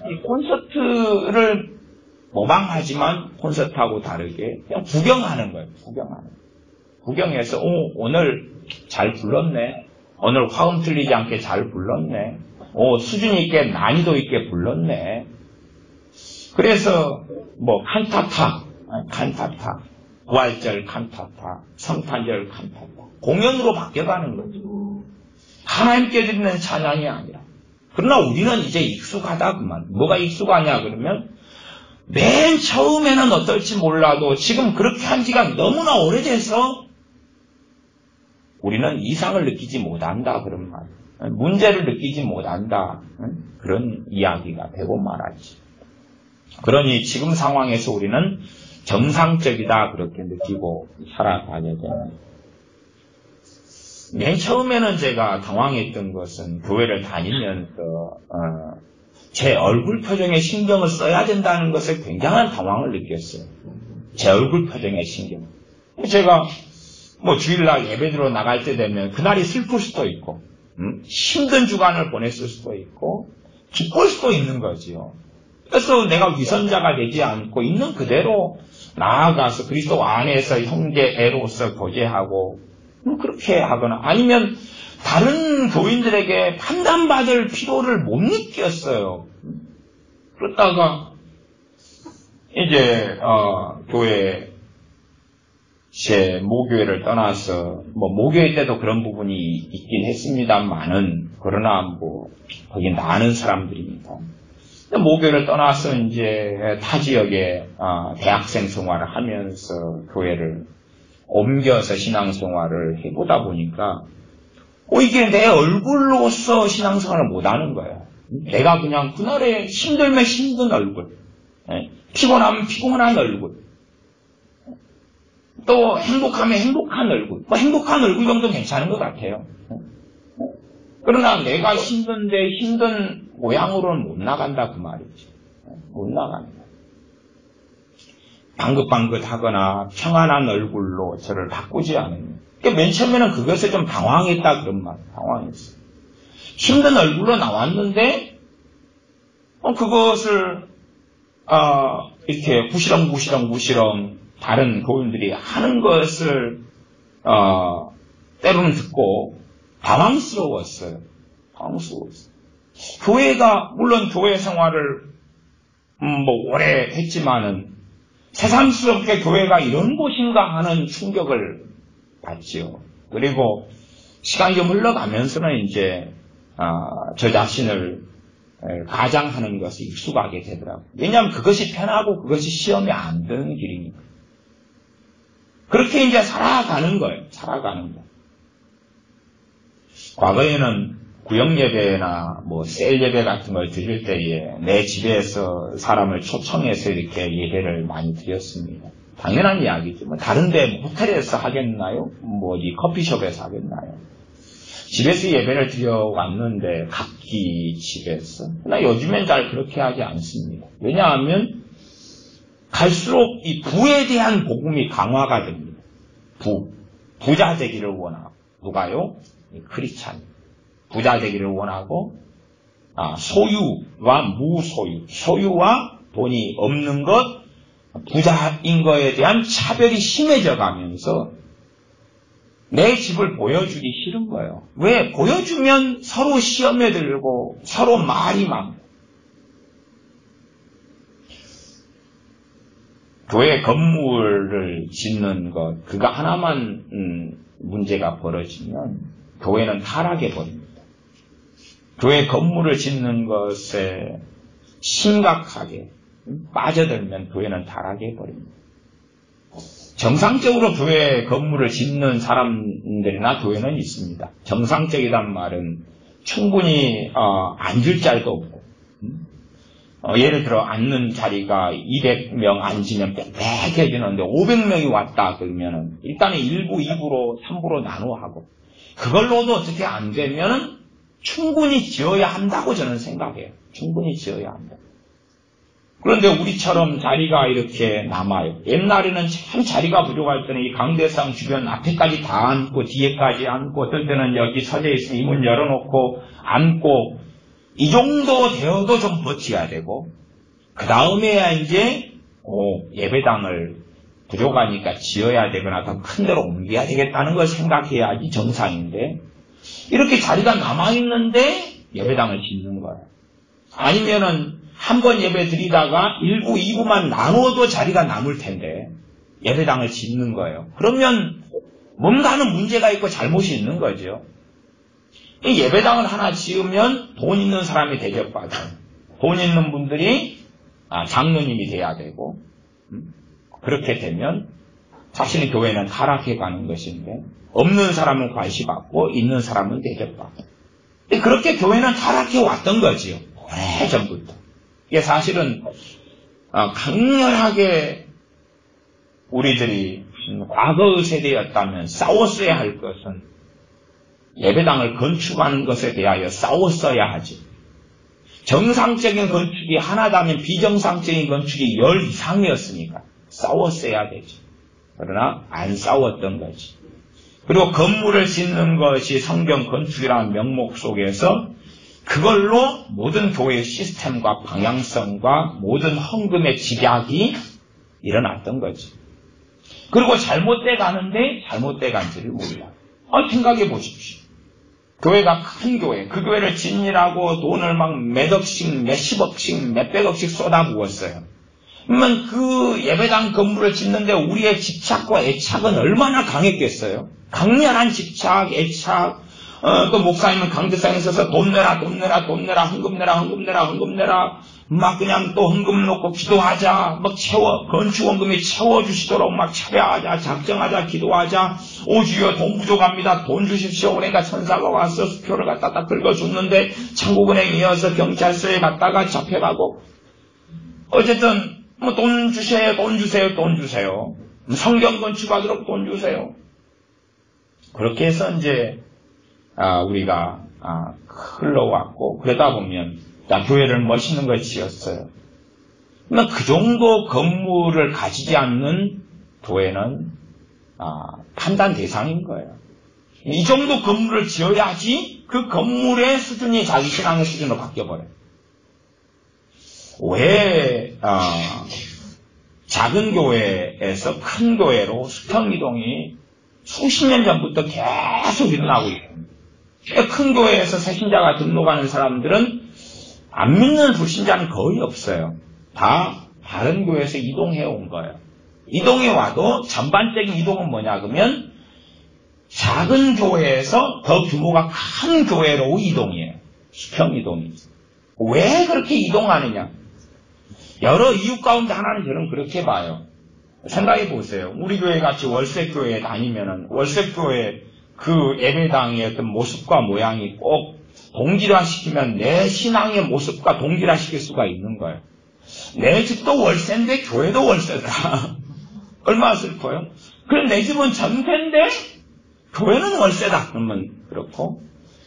이 콘서트를 모방하지만 콘서트하고 다르게 그냥 구경하는 거예요. 구경해서 오늘 잘 불렀네. 오늘 화음 틀리지 않게 잘 불렀네. 수준 있게 난이도 있게 불렀네. 그래서 칸타타, 부활절 칸타타, 성탄절 칸타타 공연으로 바뀌어가는 거죠. 하나님께 드리는 찬양이 아니라. 그러나 우리는 이제 익숙하다 그 말. 뭐가 익숙하냐 그러면 맨 처음에는 어떨지 몰라도 지금 그렇게 한 지가 너무나 오래돼서 우리는 이상을 느끼지 못한다 그런 말. 문제를 느끼지 못한다 그런 이야기가 되고 말하지. 그러니 지금 상황에서 우리는 정상적이다 그렇게 느끼고 살아가야 되는. 맨 처음에는 제가 당황했던 것은 교회를 다니면서 제 얼굴 표정에 신경을 써야 된다는 것에 굉장한 당황을 느꼈어요. 제 얼굴 표정에 신경. 제가 주일날 예배드리러 나갈 때 되면 그날이 슬플 수도 있고 힘든 주간을 보냈을 수도 있고 기쁠 수도 있는 거지요. 그래서 내가 위선자가 되지 않고 있는 그대로 나아가서 그리스도 안에서 형제애로서 교제하고 그렇게 하거나 아니면 다른 교인들에게 판단받을 필요를 못 느꼈어요. 그러다가 이제 교회 제 모교회를 떠나서 모교회 때도 그런 부분이 있긴 했습니다만은 그러나 거긴 다 아는 사람들입니다. 모교회를 떠나서 이제 타 지역에 대학생 생활을 하면서 교회를 옮겨서 신앙생활을 해보다 보니까 이게 내 얼굴로서 신앙생활을 못하는 거예요. 내가 그냥 그날에 힘들면 힘든 얼굴, 피곤하면 피곤한 얼굴, 또 행복하면 행복한 얼굴, 행복한 얼굴 정도 괜찮은 것 같아요. 그러나 내가 힘든데 힘든 모양으로는 못 나간다 그 말이지. 못 나간다. 방긋방긋하거나 평안한 얼굴로 저를 바꾸지 않으면. 맨 처음에는 그것에 좀 당황했다 그런 말. 당황했어. 힘든 얼굴로 나왔는데 그것을 이렇게 구시렁 다른 교인들이 하는 것을 때로는 듣고 당황스러웠어요. 교회가 물론 교회 생활을 오래 했지만은 새삼스럽게 교회가 이런 곳인가 하는 충격을 받지요. 그리고 시간이 좀 흘러가면서는 이제 저 자신을 가장하는 것이 익숙하게 되더라고요. 왜냐하면 그것이 편하고 그것이 시험에 안 드는 길이니까. 그렇게 이제 살아가는 거예요. 과거에는 구역예배나 셀예배 같은 걸 드릴 때에 내 집에서 사람을 초청해서 이렇게 예배를 많이 드렸습니다. 당연한 이야기죠. 다른데 호텔에서 하겠나요? 어디 커피숍에서 하겠나요? 집에서 예배를 드려왔는데 각기 집에서. 그러나 요즘엔 잘 그렇게 하지 않습니다. 왜냐하면 갈수록 이 부에 대한 복음이 강화가 됩니다. 부자 되기를 원하고. 누가요? 크리스찬. 부자 되기를 원하고, 소유와 무소유, 소유와 돈이 없는 것, 부자인 거에 대한 차별이 심해져 가면서 내 집을 보여주기 싫은 거예요. 왜? 보여주면 서로 시험에 들고 서로 말이 많고. 교회 건물을 짓는 것, 그거 하나만 문제가 벌어지면 교회는 타락해 버립니다. 교회 건물을 짓는 것에 심각하게 빠져들면 교회는 타락해 버립니다. 정상적으로 교회 건물을 짓는 사람들이나 교회는 있습니다. 정상적이란 말은 충분히 앉을 자리도 없고, 예를 들어 앉는 자리가 200명 앉으면 빽빽해지는데 500명이 왔다 그러면은 일단은 1부, 2부로, 3부로 나누어하고, 그걸로도 어떻게 안 되면은 충분히 지어야 한다고 저는 생각해요. 충분히 지어야 한다. 그런데 우리처럼 자리가 이렇게 남아요. 옛날에는 참 자리가 부족할 때는 이 강대상 주변 앞에까지 다 앉고 뒤에까지 앉고, 어떨 때는 여기 서재 있으면 이 문 열어놓고 앉고, 이 정도 되어도 좀 버텨야 되고, 그 다음에야 이제 예배당을 부족하니까 지어야 되거나 더 큰 데로 옮겨야 되겠다는 걸 생각해야지 정상인데, 이렇게 자리가 남아있는데 예배당을 짓는 거예요. 아니면은 한 번 예배 드리다가 1부, 2부만 나누어도 자리가 남을 텐데 예배당을 짓는 거예요. 그러면 뭔가는 문제가 있고 잘못이 있는 거죠. 이 예배당을 하나 지으면 돈 있는 사람이 대접받아요. 돈 있는 분들이 장로님이 돼야 되고, 그렇게 되면 사실 교회는 타락해 가는 것인데, 없는 사람은 과시받고 있는 사람은 대접받고, 그렇게 교회는 타락해 왔던 거지요. 오래전부터. 이게 사실은 강렬하게 우리들이 과거의 세대였다면 싸웠어야 할 것은 예배당을 건축하는 것에 대하여 싸웠어야 하지. 정상적인 건축이 하나다면 비정상적인 건축이 10 이상이었으니까 싸웠어야 되지. 그러나 안 싸웠던 거지. 그리고 건물을 짓는 것이 성경 건축이라는 명목 속에서 그걸로 모든 교회의 시스템과 방향성과 모든 헌금의 집약이 일어났던 거지. 그리고 잘못돼 가는데 잘못돼 간지를 몰라. 생각해 보십시오. 교회가 큰 교회, 그 교회를 짓느라고 돈을 막 몇억씩, 몇십억씩, 몇백억씩 쏟아부었어요. 그러면 그 예배당 건물을 짓는데 우리의 집착과 애착은 얼마나 강했겠어요? 강렬한 집착, 애착, 또 목사님은 강대상에 있어서 돈 내라, 헌금 내라, 막 그냥 또 헌금 놓고 기도하자, 막 건축원금이 채워주시도록 막 차려하자, 작정하자, 기도하자, 오주여 돈 부족합니다, 돈 주십시오. 그러니까 천사가 와서 수표를 갖다 딱 긁어줬는데, 창국은행에 이어서 경찰서에 갔다가 잡혀가고, 어쨌든, 돈 주세요. 성경 건축하도록 돈 주세요. 그렇게 해서 이제, 우리가, 흘러왔고, 그러다 보면, 교회를 멋있는 걸 지었어요. 그 정도 건물을 가지지 않는 교회는, 판단 대상인 거예요. 이 정도 건물을 지어야지 그 건물의 수준이 자기 신앙의 수준으로 바뀌어버려요. 왜, 작은 교회에서 큰 교회로 수평이동이 수십 년 전부터 계속 일어나고 있습니다. 큰 교회에서 새신자가 등록하는 사람들은 안 믿는 불신자는 거의 없어요. 다 다른 교회에서 이동해 온 거예요. 이동해 와도 전반적인 이동은 뭐냐 그러면 작은 교회에서 더 규모가 큰 교회로 이동이에요. 수평이동이죠. 왜 그렇게 이동하느냐? 여러 이유 가운데 하나는 저는 그렇게 봐요. 생각해 보세요. 우리 교회 같이 월세교회에 다니면은 월세교회 그 예배당의 어떤 모습과 모양이 꼭 동질화시키면 내 신앙의 모습과 동질화시킬 수가 있는 거예요. 내 집도 월세인데 교회도 월세다. 얼마나 슬퍼요? 그럼 내 집은 전세인데 교회는 월세다. 그러면 그렇고,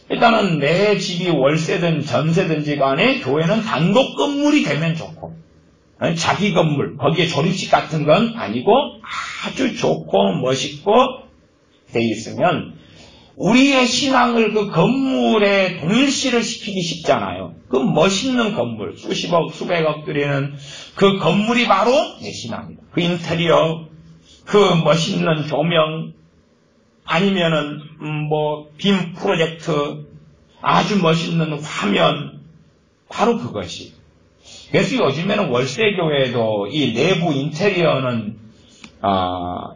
일단은 내 집이 월세든 전세든지 간에 교회는 단독 건물이 되면 좋고, 자기 건물, 거기에 조립식 같은 건 아니고 아주 좋고 멋있고 돼 있으면 우리의 신앙을 그 건물에 동일시를 시키기 쉽잖아요. 그 멋있는 건물, 수십억, 수백억 들이는 그 건물이 바로 내 신앙이다. 그 인테리어, 그 멋있는 조명, 아니면은 빔 프로젝트, 아주 멋있는 화면, 바로 그것이. 그래서 요즘에는 월세교회도 이 내부 인테리어는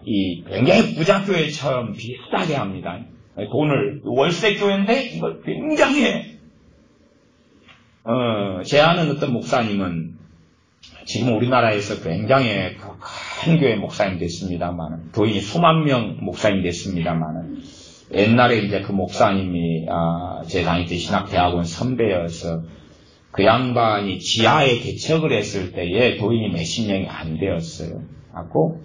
이 굉장히 부자교회처럼 비슷하게 합니다. 돈을 월세교회인데 이걸 굉장히 제 아는 어떤 목사님은 지금 우리나라에서 굉장히 큰 교회 목사님 됐습니다만은 부인이 수만 명 목사님 됐습니다만은 옛날에 이제 그 목사님이 제 다닐 때 신학대학원 선배여서 그 양반이 지하에 개척을 했을 때에 도인이 몇십 명이 안 되었어요. 하고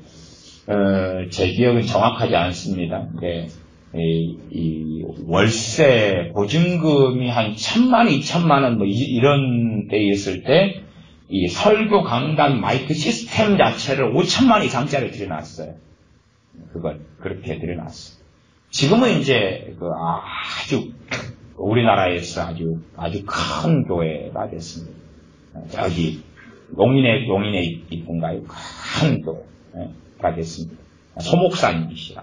제 기억은 정확하지 않습니다. 근데 이 월세 보증금이 한 1,000만, 2,000만 원 뭐 이런 때 있을 때 이 설교 강단 마이크 시스템 자체를 5,000만 이상짜리 들여놨어요. 그걸 그렇게 들여놨어요. 지금은 이제 그 아주 우리나라에서 아주 큰 교회가 됐습니다. 저기 용인에 있던가요? 큰 교회가 됐습니다. 소목사님이시라.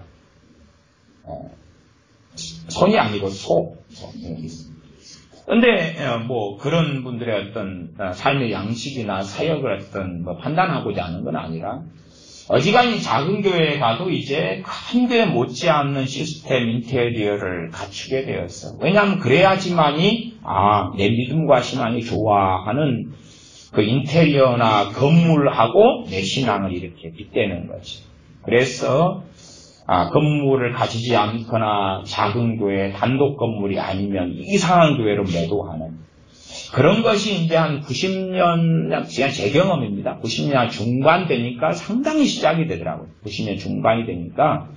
손이 아니고 소. 근데 뭐 그런 분들의 어떤 삶의 양식이나 사역을 어떤 뭐 판단하고자 하는 건 아니라 어지간히 작은 교회에 가도 이제 큰 교회 못지않는 시스템 인테리어를 갖추게 되었어. 왜냐하면 그래야지만이 내 믿음과 신앙이 좋아하는 그 인테리어나 건물하고 내 신앙을 이렇게 빗대는 거지. 그래서 건물을 가지지 않거나 작은 교회 단독 건물이 아니면 이상한 교회로 매도하는 그런 것이 이제 한 90년, 제 경험입니다. 90년 중반 되니까 상당히 시작이 되더라고요. 90년 중반이 되니까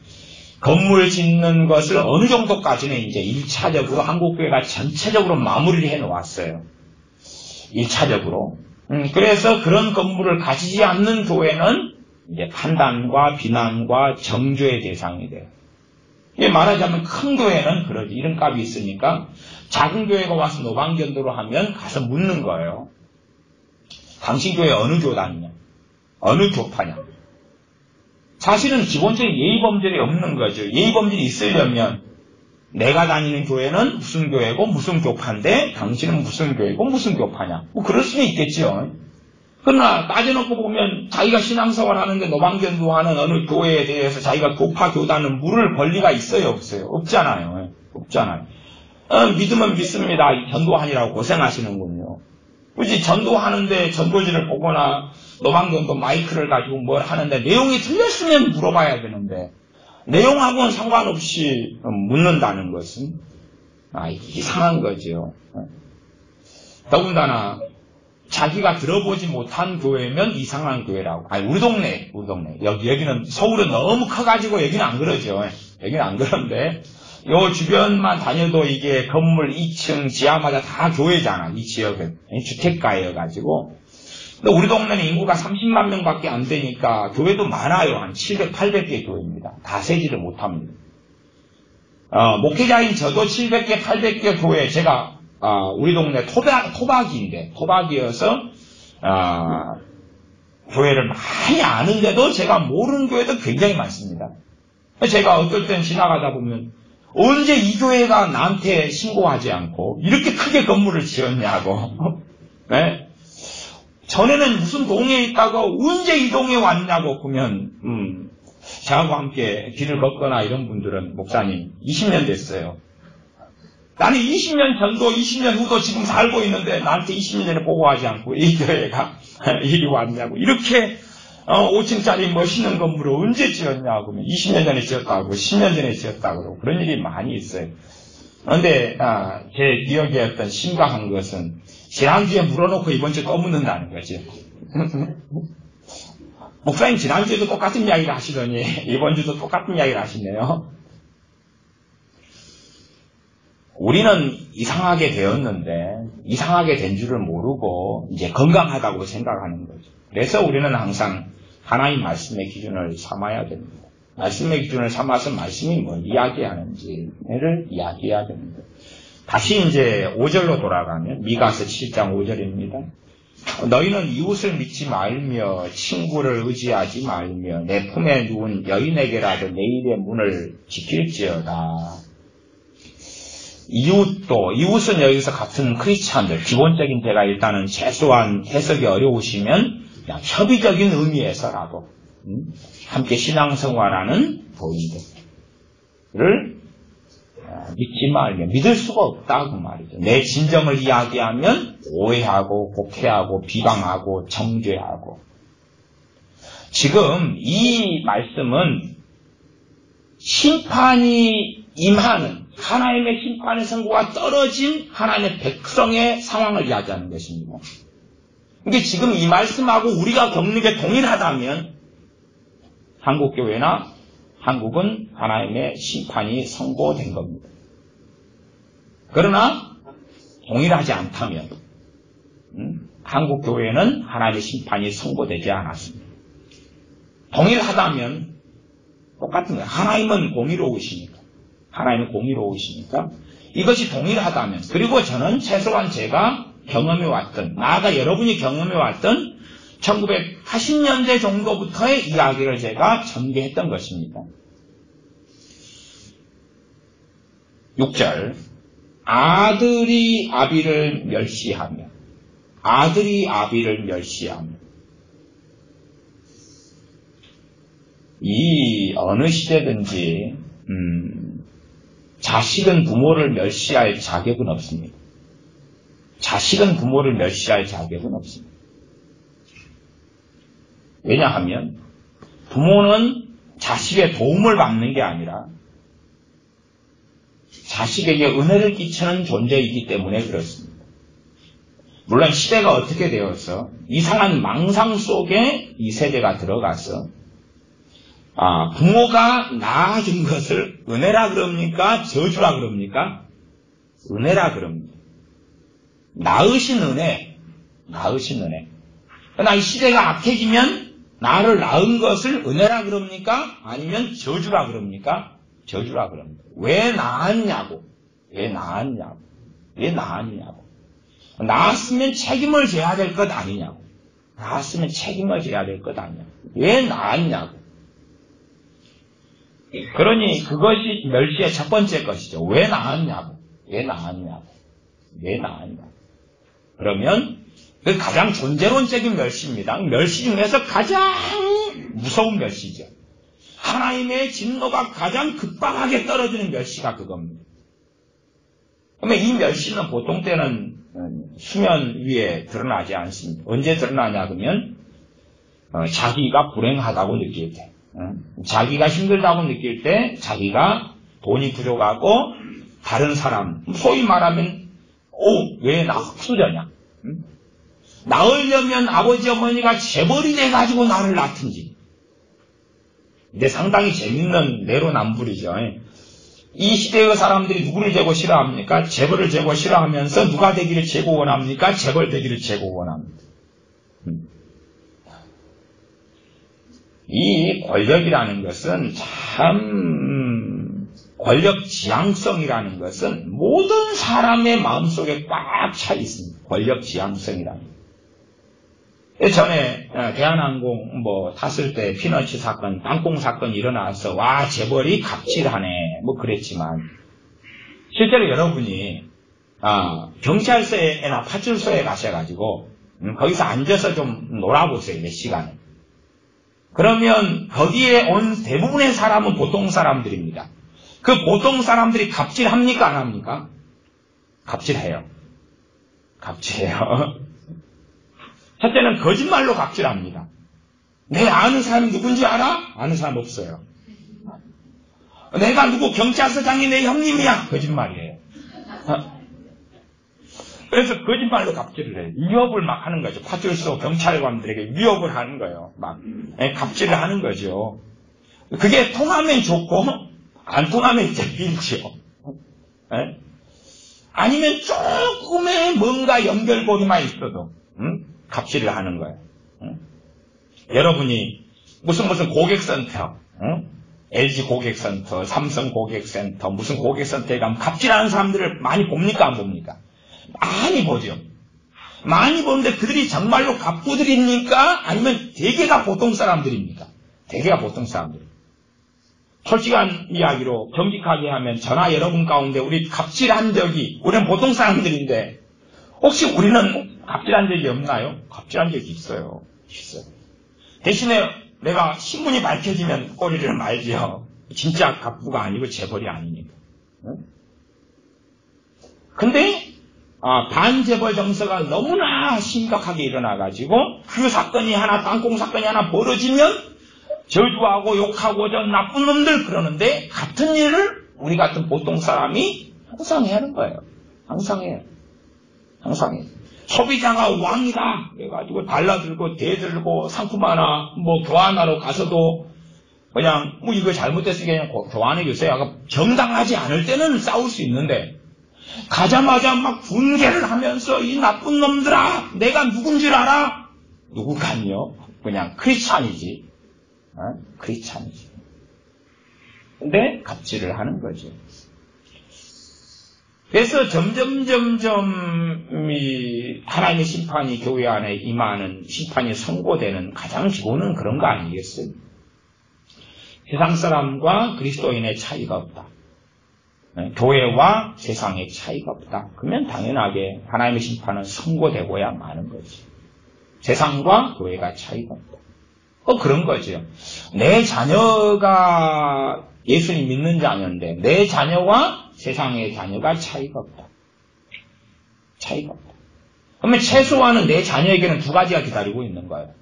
건물 짓는 것을 어느 정도까지는 이제 1차적으로 한국교회가 전체적으로 마무리를 해 놓았어요. 1차적으로. 그래서 그런 건물을 가지지 않는 교회는 이제 판단과 비난과 정죄의 대상이 돼요. 이게 말하자면 큰 교회는 그러지. 이름값이 있으니까 작은 교회가 와서 노방견도로 하면 가서 묻는 거예요. 당신 교회 어느 교단이냐? 어느 교파냐? 사실은 기본적인 예의범절이 없는 거죠. 예의범절이 있으려면 내가 다니는 교회는 무슨 교회고 무슨 교파인데 당신은 무슨 교회고 무슨 교파냐? 뭐 그럴 수는 있겠죠. 그러나 따져놓고 보면 자기가 신앙생활 하는데 노방견도하는 어느 교회에 대해서 자기가 교파 교단을 물을 권리가 있어요? 없어요? 없잖아요. 없잖아요. 믿으면 믿습니다. 전도하니라고 고생하시는군요. 굳이 전도하는데 전도지를 보거나 노방견도 마이크를 가지고 뭘 하는데 내용이 틀렸으면 물어봐야 되는데 내용하고는 상관없이 묻는다는 것은 이상한 거죠. 더군다나 자기가 들어보지 못한 교회면 이상한 교회라고. 우리 동네. 여기는 서울은 너무 커가지고 여기는 안 그러죠. 여기는 안 그런데 요 주변만 다녀도 이게 건물 2층 지하마다 다 교회잖아. 이 지역은 주택가여가지고. 근데 우리 동네는 인구가 30만 명밖에 안 되니까 교회도 많아요. 한 700, 800개 교회입니다. 다 세지를 못합니다. 목회자인 저도 700개, 800개 교회 제가 우리 동네 토박이여서 교회를 많이 아는데도 제가 모르는 교회도 굉장히 많습니다. 제가 어떨 땐 지나가다 보면 언제 이 교회가 나한테 신고하지 않고 이렇게 크게 건물을 지었냐고. 네? 전에는 무슨 동에 있다고 언제 이 동에 왔냐고 보면 저하고 함께 길을 걷거나 이런 분들은 목사님 20년 됐어요. 나는 20년 전도 20년 후도 지금 살고 있는데 나한테 20년 전에 보고하지 않고 이 교회가 이리 왔냐고. 이렇게 5층짜리 멋있는 건물을 언제 지었냐고. 20년 전에 지었다고 10년 전에 지었다고 그런 일이 많이 있어요. 그런데 제 기억에 어떤 심각한 것은 지난주에 물어놓고 이번주에 또 묻는다는 거지. 목사님 지난주에도 똑같은 이야기를 하시더니 이번주도 똑같은 이야기를 하시네요. 우리는 이상하게 되었는데 이상하게 된 줄을 모르고 이제 건강하다고 생각하는 거죠. 그래서 우리는 항상 하나님 말씀의 기준을 삼아야 됩니다. 말씀의 기준을 삼아서 말씀이 뭘 이야기하는지를 이야기해야 됩니다. 다시 이제 5절로 돌아가면 미가서 7장 5절입니다. 너희는 이웃을 믿지 말며 친구를 의지하지 말며 내 품에 누운 여인에게라도 내 입의 문을 지킬지어다. 이웃은 여기서 같은 크리스찬들, 기본적인 제가 일단은 최소한 해석이 어려우시면 그냥 협의적인 의미에서라도 함께 신앙생활하는 교인들을 믿지 말며 믿을 수가 없다고 말이죠. 내 진정을 이야기하면 오해하고 곡해하고 비방하고 정죄하고. 지금 이 말씀은 심판이 임하는 하나님의 심판의 선고가 떨어진 하나님의 백성의 상황을 이야기하는 것입니다. 이게 지금 이 말씀하고 우리가 겪는 게 동일하다면 한국교회나 한국은 하나님의 심판이 선고된 겁니다. 그러나 동일하지 않다면 한국교회는 하나님의 심판이 선고되지 않았습니다. 동일하다면 똑같은 거예요. 하나님은 공의로우시니까. 이것이 동일하다면, 그리고 저는 최소한 제가 경험해왔던, 나아가 여러분이 경험해왔던 1980년대 정도부터의 이야기를 제가 전개했던 것입니다. 6절, 아들이 아비를 멸시하며 이 어느 시대든지 자식은 부모를 멸시할 자격은 없습니다. 왜냐하면 부모는 자식의 도움을 받는 게 아니라 자식에게 은혜를 끼치는 존재이기 때문에 그렇습니다. 물론 시대가 어떻게 되어서 이상한 망상 속에 이 세대가 들어가서 부모가 낳아준 것을 은혜라 그럽니까? 저주라 그럽니까? 은혜라 그럽니다. 낳으신 은혜. 그러나 이 시대가 악해지면 나를 낳은 것을 은혜라 그럽니까? 아니면 저주라 그럽니까? 저주라 그럽니다. 왜 낳았냐고. 낳았으면 책임을 져야 될 것 아니냐고. 왜 낳았냐고. 그러니 그것이 멸시의 첫 번째 것이죠. 왜 낳았냐고. 그러면 그 가장 존재론적인 멸시입니다. 멸시 중에서 가장 무서운 멸시죠. 하나님의 진노가 가장 급박하게 떨어지는 멸시가 그겁니다. 그러면 이 멸시는 보통 때는 수면 위에 드러나지 않습니다. 언제 드러나냐 그러면 자기가 불행하다고 느낄 때, 자기가 힘들다고 느낄 때, 자기가 돈이 부족하고 다른 사람, 소위 말하면 왜 나 흑수저냐? 낳으려면 아버지 어머니가 재벌이 돼가지고 나를 낳든지. 근데 상당히 재밌는 내로남불이죠. 이 시대의 사람들이 누구를 재고 싫어합니까? 재벌을 재고 싫어하면서 누가 되기를 재고 원합니까? 재벌 되기를 재고 원합니다. 이 권력이라는 것은 참, 권력 지향성이라는 것은 모든 사람의 마음속에 꽉 차 있습니다. 권력 지향성이라는 것. 전에 대한항공 탔을 때 피너치 사건, 땅콩 사건이 일어나서 재벌이 갑질하네 그랬지만 실제로 여러분이 경찰서에나 파출소에 가셔가지고 거기서 앉아서 좀 놀아보세요. 몇 시간을. 그러면 거기에 온 대부분의 사람은 보통 사람들입니다. 그 보통 사람들이 갑질합니까? 안 합니까? 갑질해요. 첫째는 거짓말로 갑질합니다. 내 아는 사람이 누군지 알아? 아는 사람 없어요. 내가 누구 경찰서장이 내 형님이야. 거짓말이에요. 그래서 거짓말로 갑질을 해요. 위협을 막 하는 거죠. 파출소 경찰관들에게 위협을 하는 거예요. 막 갑질을 하는 거죠. 그게 통하면 좋고 안 통하면 제일이죠. 아니면 조금의 뭔가 연결고리만 있어도 갑질을 하는 거예요. 여러분이 무슨 고객센터, LG 고객센터, 삼성 고객센터, 무슨 고객센터에 가면 갑질하는 사람들을 많이 봅니까? 안 봅니까? 많이 보죠. 많이 보는데 그들이 정말로 갑부들입니까? 아니면 대개가 보통 사람들입니까? 대개가 보통 사람들. 솔직한 이야기로 정직하게 하면 저나 여러분 가운데 우리 갑질한 적이, 우리는 보통 사람들인데 혹시 우리는 갑질한 적이 없나요? 갑질한 적이 있어요. 있어요. 대신에 내가 신문이 밝혀지면 꼬리를 말죠. 진짜 갑부가 아니고 재벌이 아니니까. 근데 반재벌 정서가 너무나 심각하게 일어나가지고 그 사건이 하나, 땅콩 사건이 하나 벌어지면 저주하고 욕하고 저 나쁜 놈들 그러는데 같은 일을 우리 같은 보통 사람이 항상 하는 거예요. 항상 해요. 항상 해요. 소비자가 왕이다 그래가지고 달라들고 대들고 상품 하나 교환하러 가서도 그냥 이거 잘못됐으니까 그냥 교환해 주세요. 정당하지 않을 때는 싸울 수 있는데 가자마자 막 분개를 하면서 이 나쁜 놈들아 내가 누군 줄 알아? 누구간요? 그냥 크리스찬이지. 크리스찬이지. 근데 갑질을 하는 거죠. 그래서 점점 이 하나님의 심판이 교회 안에 임하는 심판이 선고되는 가장 기본은 그런 거 아니겠어요? 세상 사람과 그리스도인의 차이가 없다. 교회와 세상의 차이가 없다. 그러면 당연하게 하나님의 심판은 선고되고야 마는 거지. 세상과 교회가 차이가 없다. 그런 거죠. 내 자녀가 예수님 믿는 자녀인데 내 자녀와 세상의 자녀가 차이가 없다. 차이가 없다. 그러면 최소한은 내 자녀에게는 두 가지가 기다리고 있는 거예요.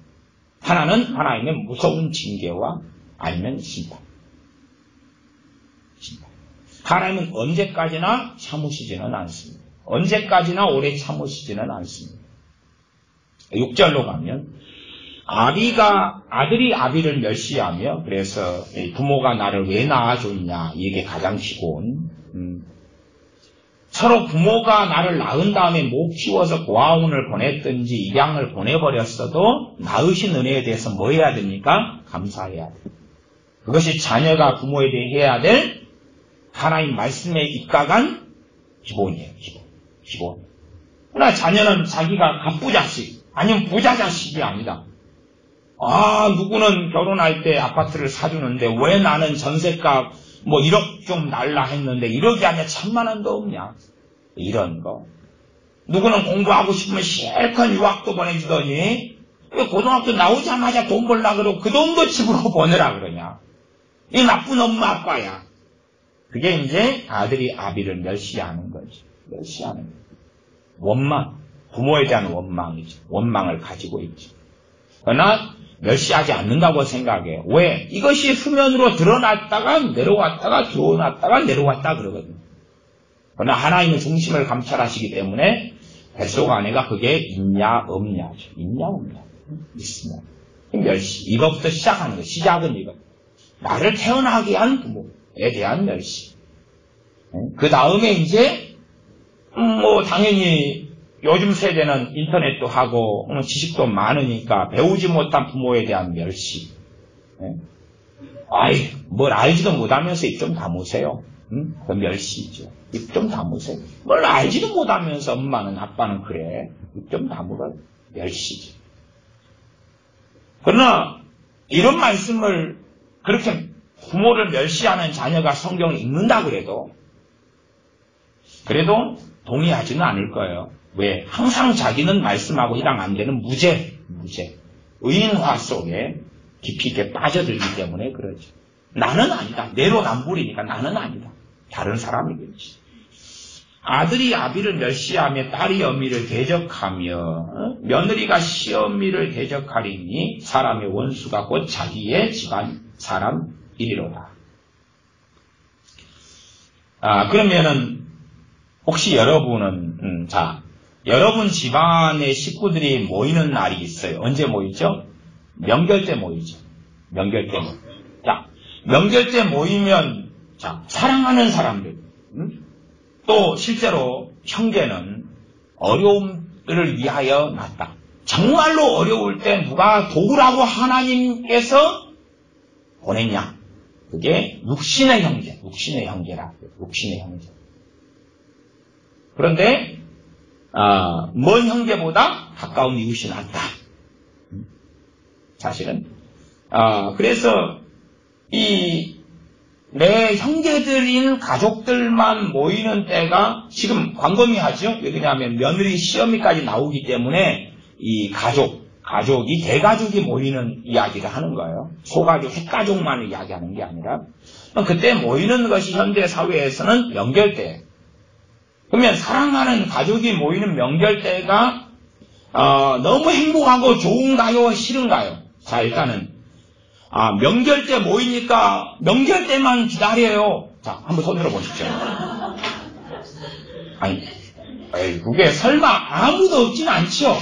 하나는 하나님의 무서운 징계와 아니면 심판. 하나님은 언제까지나 참으시지는 않습니다. 언제까지나 오래 참으시지는 않습니다. 6절로 가면 아들이 아비를 멸시하며 그래서 부모가 나를 왜 낳아줬냐 이게 가장 기본. 서로 부모가 나를 낳은 다음에 못 키워서 고아원을 보냈든지 입양을 보내버렸어도 낳으신 은혜에 대해서 뭐 해야 됩니까? 감사해야 돼요. 그것이 자녀가 부모에 대해 해야 될 하나님 말씀에 입각한 기본이에요. 기본. 그러나 자녀는 자기가 갑부자식 아니면 부자자식이 아니다. 누구는 결혼할 때 아파트를 사주는데 왜 나는 전셋값 1억 좀 날라 했는데 1억이 아니라 1000만원도 없냐. 이런 거. 누구는 공부하고 싶으면 실컷 유학도 보내주더니 왜 고등학교 나오자마자 돈 벌라 그러고 그 돈도 집으로 보내라 그러냐. 이 나쁜 엄마 아빠야. 그게 이제 아들이 아비를 멸시하는 거지. 멸시하는 거지. 원망. 부모에 대한 원망이지. 원망을 가지고 있지. 그러나 멸시하지 않는다고 생각해요. 왜? 이것이 수면으로 드러났다가 내려왔다가 들어왔다가 내려왔다 그러거든요. 그러나 하나님의 중심을 감찰하시기 때문에 뱃속 안에가 그게 있냐 없냐죠. 있냐 없냐. 있으면. 멸시. 이것부터 시작하는 거예요. 시작은 이거. 나를 태어나게 한 부모에 대한 멸시. 그 다음에 이제 당연히 요즘 세대는 인터넷도 하고 지식도 많으니까 배우지 못한 부모에 대한 멸시. 뭘 알지도 못하면서 입 좀 다무세요. 그 멸시죠. 입 좀 다무세요. 뭘 알지도 못하면서 엄마는 아빠는 그래. 입 좀 다무라. 멸시죠. 그러나 이런 말씀을 그렇게 부모를 멸시하는 자녀가 성경을 읽는다 그래도 동의하지는 않을 거예요. 왜? 항상 자기는 말씀하고 해당 안 되는 무죄. 의인화 속에 깊이 있게 빠져들기 때문에 그러죠. 나는 아니다. 내로남불이니까 나는 아니다. 다른 사람이겠지. 아들이 아비를 멸시하며 딸이 어미를 대적하며 며느리가 시어미를 대적하리니 사람의 원수가 곧 자기의 집안 사람이리로다. 그러면은 혹시 여러분은 여러분 집안의 식구들이 모이는 날이 있어요. 언제 모이죠? 명절 때 모이죠. 명절 때 모이면 사랑하는 사람들 또 실제로 형제는 어려움을 위하여 낳다. 정말로 어려울 때 누가 도우라고 하나님께서 보냈냐? 그게 육신의 형제, 육신의 형제라. 육신의 형제. 그런데 먼 형제보다 가까운 이웃이 낫다. 사실은. 그래서 내 형제들인 가족들만 모이는 때가 지금 광범위하죠. 왜냐하면 며느리 시어미까지 나오기 때문에 이 가족이 대가족이 모이는 이야기를 하는 거예요. 소가족, 핵가족만을 이야기하는 게 아니라. 그때 모이는 것이 현대 사회에서는 명절 때. 그러면 사랑하는 가족이 모이는 명절 때가 너무 행복하고 좋은가요? 싫은가요? 자, 일단은 명절 때 모이니까 명절 때만 기다려요. 자, 한번 손들어 보십시오. 아니, 그게 설마 아무도 없진 않죠.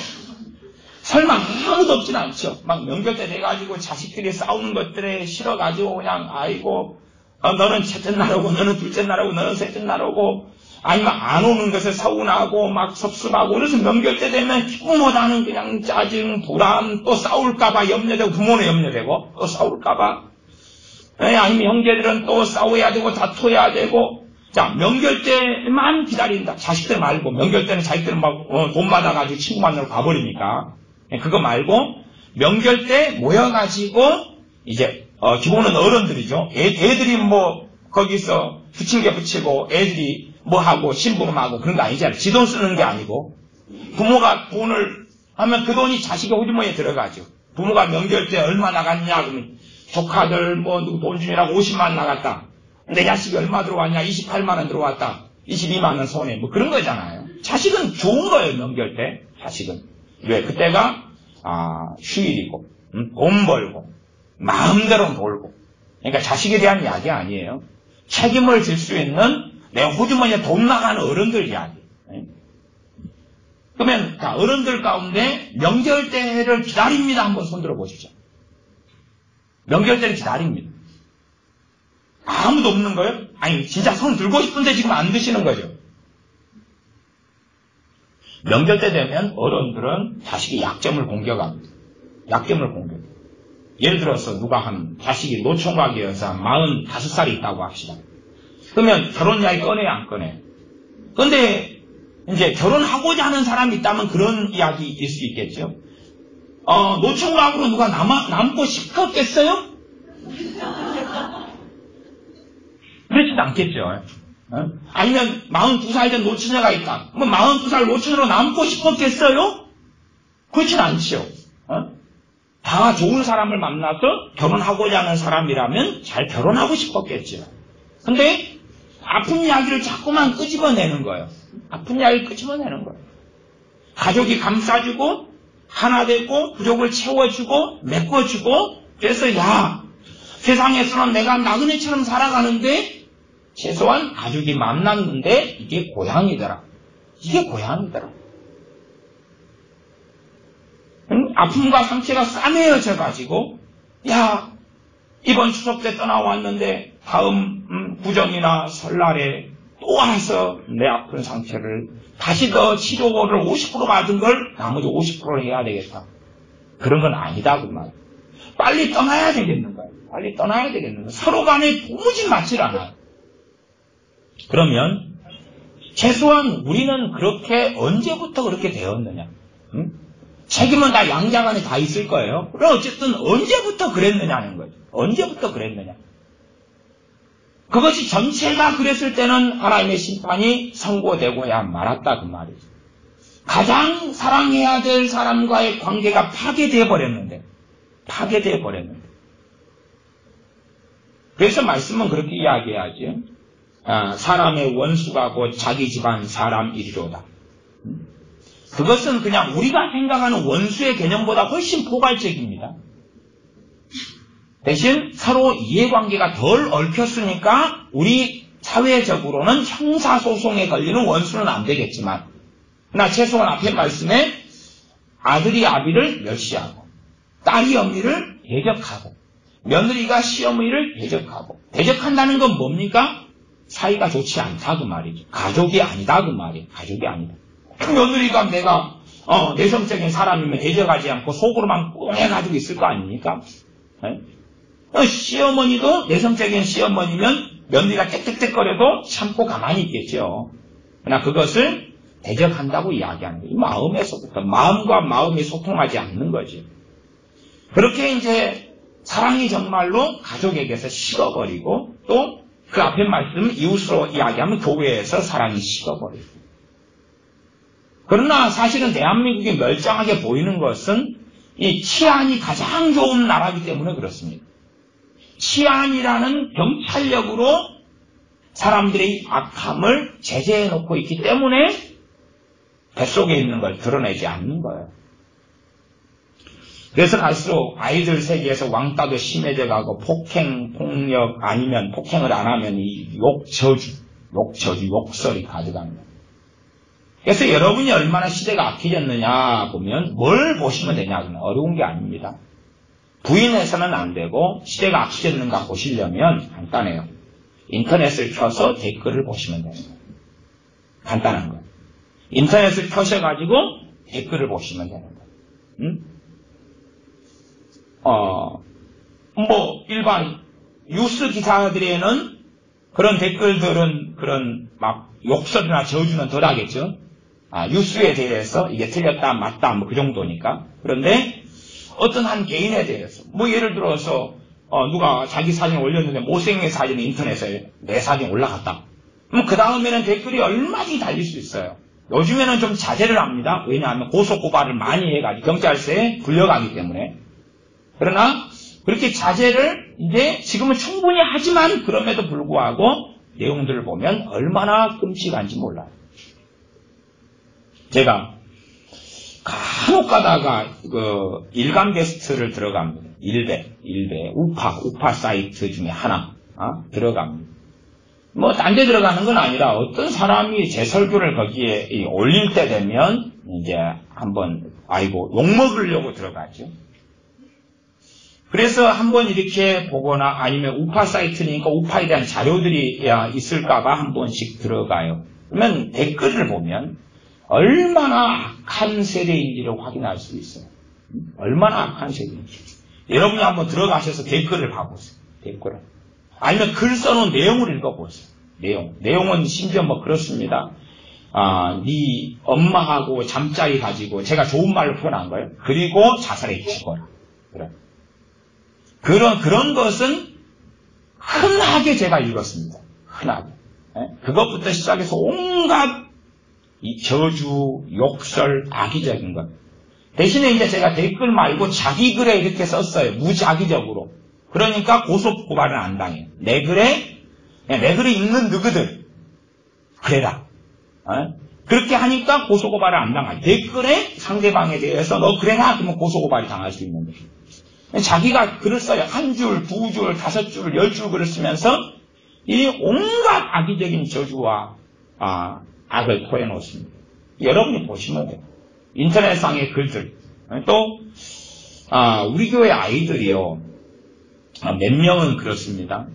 설마 아무도 없진 않죠. 막 명절 때 돼가지고 자식들이 싸우는 것들에 싫어가지고 그냥 아이고 너는 첫째 날오고 너는 둘째 날오고 너는 셋째 날오고 아니면 안 오는 것에 서운하고 막 섭섭하고 그래서 명절 때 되면 기쁨보다는 그냥 짜증, 불안, 또 싸울까봐 염려되고 부모는 염려되고 또 싸울까봐 아니면 형제들은 또 싸워야 되고 다퉈야 되고 자 명절 때만 기다린다. 자식들 말고 명절 때는 자식들은 막 돈 받아가지고 친구 만나러 가버리니까 그거 말고 명절 때 모여가지고 이제 기본은 어른들이죠. 애들이 뭐 거기서 부침개 붙이고 애들이 뭐 하고 심부름하고 그런 거 아니잖아요. 지 돈 쓰는 게 아니고 부모가 돈을 하면 그 돈이 자식의 호주머니에 들어가죠. 부모가 명절 때 얼마 나갔냐 그러면 조카들 뭐 누구 돈 주느라고 50만 나갔다. 내 자식이 얼마 들어왔냐 28만 원 들어왔다. 22만 원 손해 뭐 그런 거잖아요. 자식은 좋은 거예요. 명절 때 자식은. 왜? 그때가 휴일이고 돈 벌고 마음대로 놀고 그러니까 자식에 대한 이야기 아니에요. 책임을 질 수 있는 내 호주머니에 돈 나가는 어른들 이야기. 그러면 어른들 가운데 명절 때를 기다립니다. 한번 손들어 보시죠. 명절 때를 기다립니다. 아무도 없는 거예요? 아니 진짜 손 들고 싶은데 지금 안 드시는 거죠. 명절 때 되면 어른들은 자식의 약점을 공격합니다. 약점을 공격해요. 예를 들어서 누가 자식이 노총각이어서 45살이 있다고 합시다. 그러면 결혼 이야기 꺼내야 안 꺼내? 근데 이제 결혼하고자 하는 사람이 있다면 그런 이야기일 수 있겠죠. 노총각으로 누가 남고 싶었겠어요? 그렇지도 않겠죠. 아니면 42살 된 노처녀가 있다. 뭐 42살 노처녀로 남고 싶었겠어요? 그렇진 않죠. 다 좋은 사람을 만나서 결혼하고자 하는 사람이라면 잘 결혼하고 싶었겠죠. 근데 아픈 이야기를 자꾸만 끄집어내는 거예요. 아픈 이야기를 끄집어내는 거예요. 가족이 감싸주고 하나 되고 부족을 채워주고 메꿔주고 그래서 세상에서는 내가 나그네처럼 살아가는데 최소한 가족이 만났는데 이게 고향이더라. 이게 고향이더라. 아픔과 상처가 싸매어져가지고 이번 추석 때 떠나왔는데 다음 구정이나 설날에 또 와서 내 아픈 상처를 다시 더 치료를 50% 받은 걸 나머지 50%를 해야 되겠다. 그런 건 아니다 그 말. 빨리 떠나야 되겠는 거예요. 빨리 떠나야 되겠는 거예요. 서로 간에 도무지 맞질 않아요. 그러면 최소한 우리는 그렇게 언제부터 그렇게 되었느냐? 책임은 다 양자간에 다 있을 거예요. 그럼 어쨌든 언제부터 그랬느냐는 거죠. 언제부터 그랬느냐? 그것이 전체가 그랬을 때는 하나님의 심판이 선고되고야 말았다 그 말이죠. 가장 사랑해야 될 사람과의 관계가 파괴되어 버렸는데 그래서 말씀은 그렇게 이야기하죠. 사람의 원수가 곧 자기 집안 사람이리로다. 그것은 그냥 우리가 생각하는 원수의 개념보다 훨씬 포괄적입니다. 대신 서로 이해관계가 덜 얽혔으니까 우리 사회적으로는 형사소송에 걸리는 원수는 안 되겠지만 그러나 최소한 앞에 말씀에 아들이 아비를 멸시하고 딸이 어미를 대적하고 며느리가 시어머니를 대적하고 대적한다는 건 뭡니까? 사이가 좋지 않다 그 말이죠. 가족이 아니다 그 말이에요. 가족이 아니다. 며느리가 내가 내성적인 사람이면 대적하지 않고 속으로만 꽁해가지고 있을 거 아닙니까? 시어머니도 내성적인 시어머니면 며느리가 짹짹짹거려도 참고 가만히 있겠죠. 그러나 그것을 대적한다고 이야기하는 거예요. 이 마음에서부터 마음과 마음이 소통하지 않는 거지. 그렇게 이제 사랑이 정말로 가족에게서 식어버리고 또 그 앞에 말씀 이웃으로 이야기하면 교회에서 사랑이 식어버리고. 그러나 사실은 대한민국이 멀쩡하게 보이는 것은 이 치안이 가장 좋은 나라이기 때문에 그렇습니다. 치안이라는 경찰력으로 사람들의 악함을 제재해 놓고 있기 때문에 뱃속에 있는 걸 드러내지 않는 거예요. 그래서 갈수록 아이들 세계에서 왕따도 심해져 가고 폭행, 폭력 아니면 폭행을 안 하면 이 욕저주, 욕설이 가져가는 거예요. 그래서 여러분이 얼마나 시대가 악해졌느냐 보면 뭘 보시면 되냐? 어려운 게 아닙니다. 부인해서는 안 되고 시대가 악해졌는가 보시려면 간단해요. 인터넷을 켜서 댓글을 보시면 되는 거예요. 간단한 거예요. 인터넷을 켜셔가지고 댓글을 보시면 되는 거예요. 일반 뉴스 기사들에는 그런 댓글들은 그런 막 욕설이나 저주는 덜 하겠죠. 뉴스에 대해서 이게 틀렸다, 맞다, 그 정도니까. 그런데 어떤 한 개인에 대해서, 예를 들어서, 누가 자기 사진 올렸는데 못생긴 사진이 인터넷에 내 사진 올라갔다. 그럼 그 다음에는 댓글이 얼마든지 달릴 수 있어요. 요즘에는 좀 자제를 합니다. 왜냐하면 고소고발을 많이 해가지고 경찰서에 불려가기 때문에. 그러나 그렇게 자제를 이제 지금은 충분히 하지만 그럼에도 불구하고 내용들을 보면 얼마나 끔찍한지 몰라요. 제가 간혹 가다가 일간 게스트를 들어갑니다. 일베, 우파 사이트 중에 하나 들어갑니다. 딴 데 들어가는 건 아니라 어떤 사람이 제 설교를 거기에 올릴 때 되면 이제 한번 욕먹으려고 들어가죠. 그래서 한번 이렇게 보거나 아니면 우파 사이트니까 우파에 대한 자료들이 있을까봐 한 번씩 들어가요. 그러면 댓글을 보면 얼마나 악한 세대인지를 확인할 수 있어요. 얼마나 악한 세대인지. 여러분이 한번 들어가셔서 댓글을 봐보세요. 댓글을. 아니면 글 써놓은 내용을 읽어보세요. 내용은 심지어 그렇습니다. 네 엄마하고 잠자리 가지고 제가 좋은 말로 표현한 거예요. 그리고 자살에 죽어라. 그런 것은 흔하게 제가 읽었습니다. 흔하게. 그것부터 시작해서 온갖 이 저주, 욕설, 악의적인 것. 대신에 이제 제가 댓글 말고 자기 글에 이렇게 썼어요. 무작위적으로. 그러니까 고소고발은 안 당해요. 내 글에 읽는 너희들 그래라. 그렇게 하니까 고소고발을 안 당하죠. 댓글에 상대방에 대해서 너 그래라 그러면 고소고발이 당할 수 있는 거죠. 자기가 글을 써요. 한 줄, 두 줄, 5줄, 10줄 글을 쓰면서 이 온갖 악의적인 저주와 악을 토해놓습니다. 여러분이 보시면 돼요. 인터넷상의 글들. 또 우리 교회 아이들이요. 몇 명은 그렇습니다.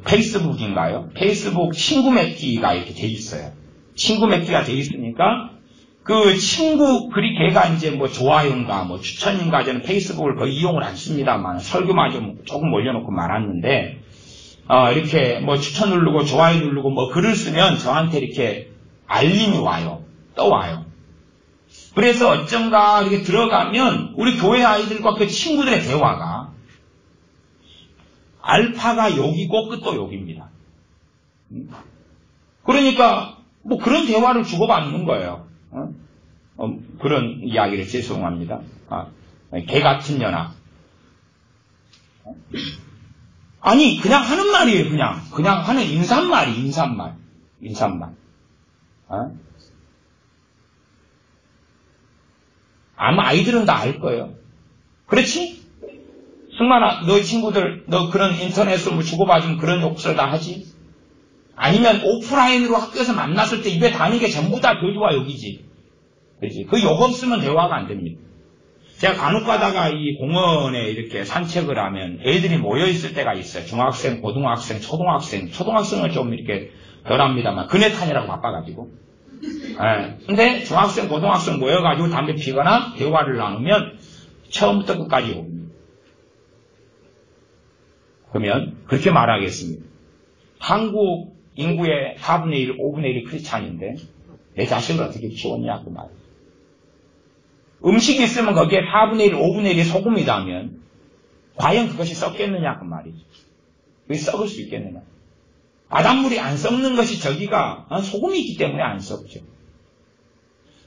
페이스북인가요? 페이스북 친구 맺기가 이렇게 돼 있어요. 친구 맺기가 돼 있으니까 그 친구 글이 걔가 이제 좋아요인가 추천인가 저는 페이스북을 거의 이용을 안 씁니다만 설교만 좀 조금 올려놓고 말았는데 이렇게 추천 누르고 좋아요 누르고 글을 쓰면 저한테 이렇게 알림이 와요. 떠와요. 그래서 어쩐가 이렇게 들어가면 우리 교회 아이들과 그 친구들의 대화가 알파가 욕이고 끝도 욕입니다. 그러니까 그런 대화를 주고받는 거예요. 그런 이야기를 죄송합니다. 개 같은 년아. 아니 그냥 하는 말이에요. 그냥 하는 인사말. 아마 아이들은 다 알 거예요. 그렇지? 승만아, 너희 친구들 너 그런 인터넷으로 주고받은 그런 욕설 다 하지? 아니면 오프라인으로 학교에서 만났을 때 입에 다는 게 전부 다 교주와 욕이지. 그렇지? 그 욕 없으면 대화가 안 됩니다. 제가 간혹 가다가 이 공원에 이렇게 산책을 하면 애들이 모여있을 때가 있어요. 중학생, 고등학생, 초등학생은 좀 이렇게 덜합니다만 그네 타느라고 바빠가지고. 근데 중학생, 고등학생 모여가지고 담배 피거나 대화를 나누면 처음부터 끝까지 옵니다. 그러면 그렇게 말하겠습니다. 한국 인구의 4분의 1, 5분의 1이 크리스찬인데 내 자식을 어떻게 키웠냐 그 말이에요. 음식이 있으면 거기에 4분의 1, 5분의 1이 소금이라면 과연 그것이 썩겠느냐 그 말이죠. 왜 썩을 수 있겠느냐. 바닷물이 안 썩는 것이 저기가 소금이 있기 때문에 안 썩죠.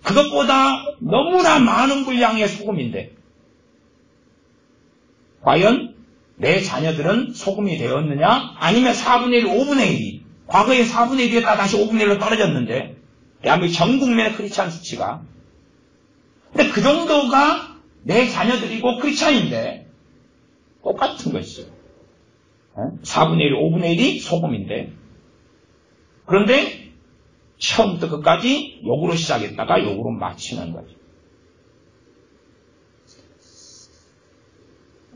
그것보다 너무나 많은 분량의 소금인데 과연 내 자녀들은 소금이 되었느냐? 아니면 4분의 1, 5분의 1이 과거에 4분의 1이었다 다시 5분의 1로 떨어졌는데 대한민국 전 국민의 크리스찬 수치가 근데 그 정도가 내 자녀들이고 크리스찬인데 똑같은 것이죠. 4분의 1, 5분의 1이 소금인데 그런데 처음부터 끝까지 욕으로 시작했다가 욕으로 마치는 거죠.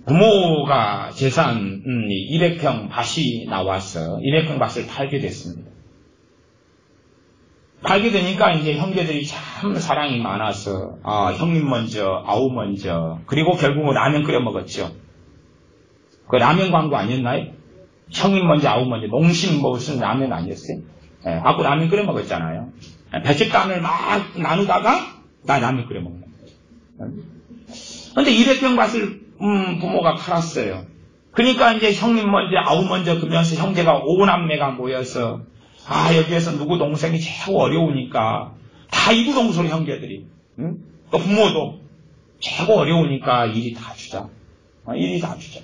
부모가 재산 200평 밭이 나와서 200평 밭을 팔게 됐습니다. 팔게 되니까 이제 형제들이 참 사랑이 많아서 형님 먼저, 아우 먼저 그리고 결국은 라면 끓여 먹었죠. 그 라면 광고 아니었나요? 형님 먼저, 아우 먼저 농심 무슨 라면 아니었어요? 갖고 라면 끓여 먹었잖아요. 배식단을 막 나누다가 나 라면 끓여 먹는 거죠. 근데 200평 밭을 부모가 팔았어요. 그러니까 이제 형님 먼저, 아우 먼저 그러면서 형제가 5남매가 모여서 여기에서 누구 동생이 최고 어려우니까 다 이구동성 형제들이 또 부모도 최고 어려우니까 이리 다 주자. 이리 다 주자.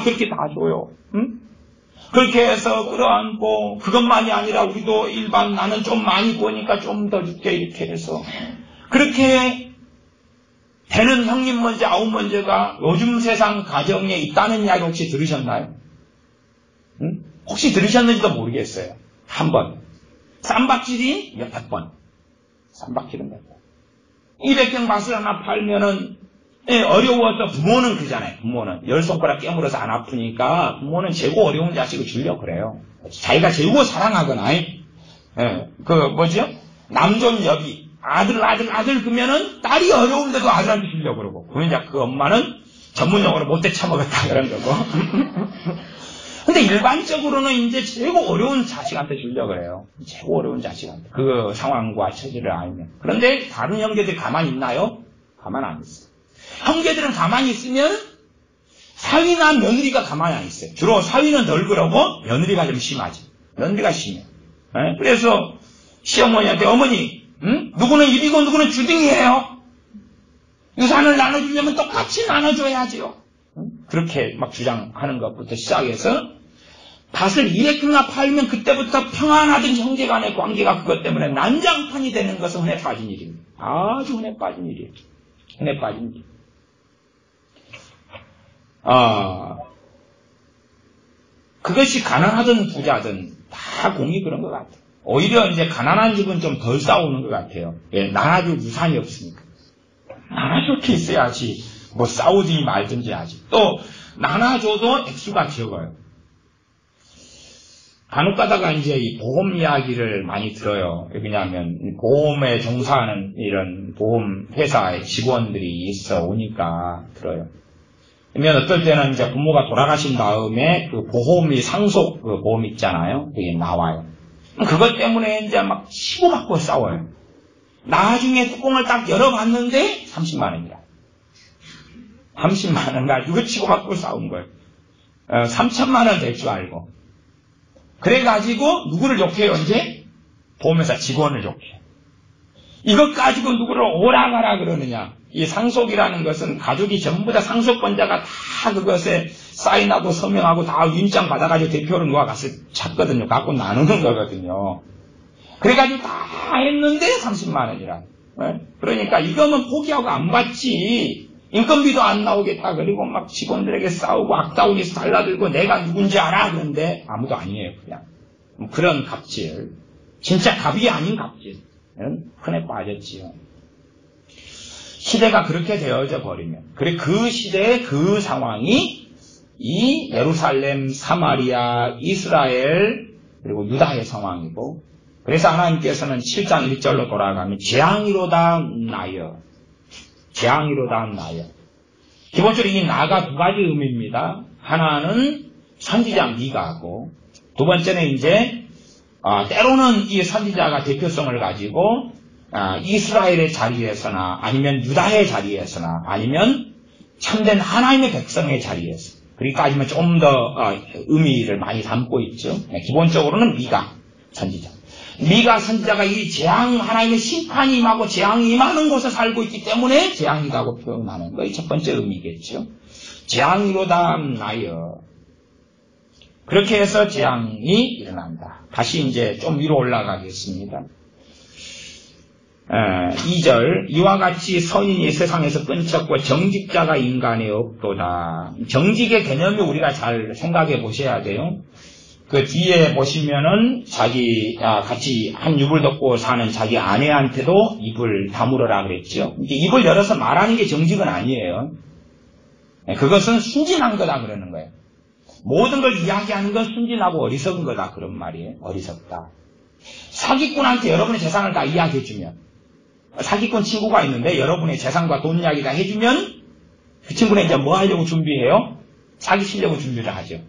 그렇게 다 줘요. 그렇게 해서 끌어안고 그것만이 아니라 우리도 일반 나는 좀 많이 구하니까 좀 더 줄게 이렇게 해서 그렇게 되는 형님 먼저 아우 먼저가 요즘 세상 가정에 있다는 이야기 혹시 들으셨나요? 혹시 들으셨는지도 모르겠어요. 한 번. 쌈박질이 몇 번. 쌈박질은 몇 번. 200평 밭을 하나 팔면은 어려워서 부모는 그러잖아요. 부모는 열 손가락 깨물어서 안 아프니까 부모는 재고 어려운 자식을 주려고 그래요. 자기가 재고 사랑하거나 남존 여비 아들 그러면은 딸이 어려운데도 아들한테 주려고 그러고 그러니까 그 엄마는 전문용어로 못돼 처먹었다 그런 거고 근데 일반적으로는 이제 최고 어려운 자식한테 주려고 그래요. 최고 어려운 자식한테 그 상황과 처지를 알면. 그런데 다른 형제들이 가만히 있나요? 가만히 안 있어요. 형제들은 가만히 있으면 사위나 며느리가 가만히 안 있어요. 주로 사위는 덜 그러고 며느리가 좀 심하지. 며느리가 심해. 그래서 시어머니한테 어머니 누구는 입이고 누구는 주둥이에요. 유산을 나눠주려면 똑같이 나눠줘야지요. 그렇게 막 주장하는 것부터 시작해서 밭을 200평이나 팔면 그때부터 평안하던 형제간의 관계가 그것 때문에 난장판이 되는 것은 흔해 빠진 일입니다. 아주 흔해 빠진 일이에요. 흔해 빠진 일. 그것이 가난하든 부자든 다 공이 그런 것 같아요. 오히려 이제 가난한 집은 좀 덜 싸우는 것 같아요. 나눠줄 유산이 없으니까. 나눠줄 게 있어야지. 싸우든지 말든지 하지. 또 나눠줘도 액수가 적어요. 간혹 가다가 이제 이 보험 이야기를 많이 들어요. 왜냐하면 보험에 종사하는 이런 보험 회사의 직원들이 있어 오니까 들어요. 그러면 어떨 때는 이제 부모가 돌아가신 다음에 그 보험이 상속 그 보험 있잖아요. 그게 나와요. 그것 때문에 이제 막 치고받고 싸워요. 나중에 뚜껑을 딱 열어봤는데 30만 원이라. 30만 원 가지고 치고받고 싸운 거예요. 3천만 원 될 줄 알고. 그래가지고 누구를 욕해요 이제? 보험회사 직원을 욕해요. 이것 가지고 누구를 오라가라 그러느냐. 이 상속이라는 것은 가족이 전부 다 상속권자가 다 그것에 사인하고 서명하고 다 위임장 받아가지고 대표로 누가 가서 찾거든요. 갖고 나누는 거거든요. 그래가지고 다 했는데 30만 원이라. 그러니까 이거는 포기하고 안 받지. 인건비도 안 나오겠다. 그리고 막 직원들에게 싸우고 악다운에서 달라들고 내가 누군지 알아. 그런데 아무도 아니에요. 그냥. 그런 갑질. 진짜 갑이 아닌 갑질. 흔해 빠졌지요. 시대가 그렇게 되어져 버리면. 그래 그 시대의 그 상황이 이 예루살렘, 사마리아, 이스라엘 그리고 유다의 상황이고 그래서 하나님께서는 7장 1절로 돌아가면 재앙이로다 나여. 재앙이로다 나여. 기본적으로 이 나가 두 가지 의미입니다. 하나는 선지자 미가고, 두 번째는 이제 때로는 이 선지자가 대표성을 가지고 이스라엘의 자리에서나 아니면 유다의 자리에서나 아니면 참된 하나님의 백성의 자리에서, 그러니까 아니면 좀 더 의미를 많이 담고 있죠. 기본적으로는 미가 선지자. 미가 선지자가 이 재앙, 하나님의 심판이 임하고 재앙이 임하는 곳에 살고 있기 때문에 재앙이라고 표현하는 것이 첫 번째 의미겠죠. 재앙이로다 나여. 그렇게 해서 재앙이 일어난다. 다시 이제 좀 위로 올라가겠습니다. 2절, 이와 같이 선인이 세상에서 끊쳤고 정직자가 인간에 없도다. 정직의 개념이 우리가 잘 생각해 보셔야 돼요. 그 뒤에 보시면은 같이 한 입을 덮고 사는 자기 아내한테도 입을 다물어라 그랬죠. 입을 열어서 말하는 게 정직은 아니에요. 그것은 순진한 거다 그러는 거예요. 모든 걸 이야기하는 건 순진하고 어리석은 거다 그런 말이에요. 어리석다. 사기꾼한테 여러분의 재산을 다 이야기해주면, 사기꾼 친구가 있는데 여러분의 재산과 돈 이야기 다 해주면 그 친구는 이제 뭐 하려고 준비해요? 사기치려고 준비를 하죠.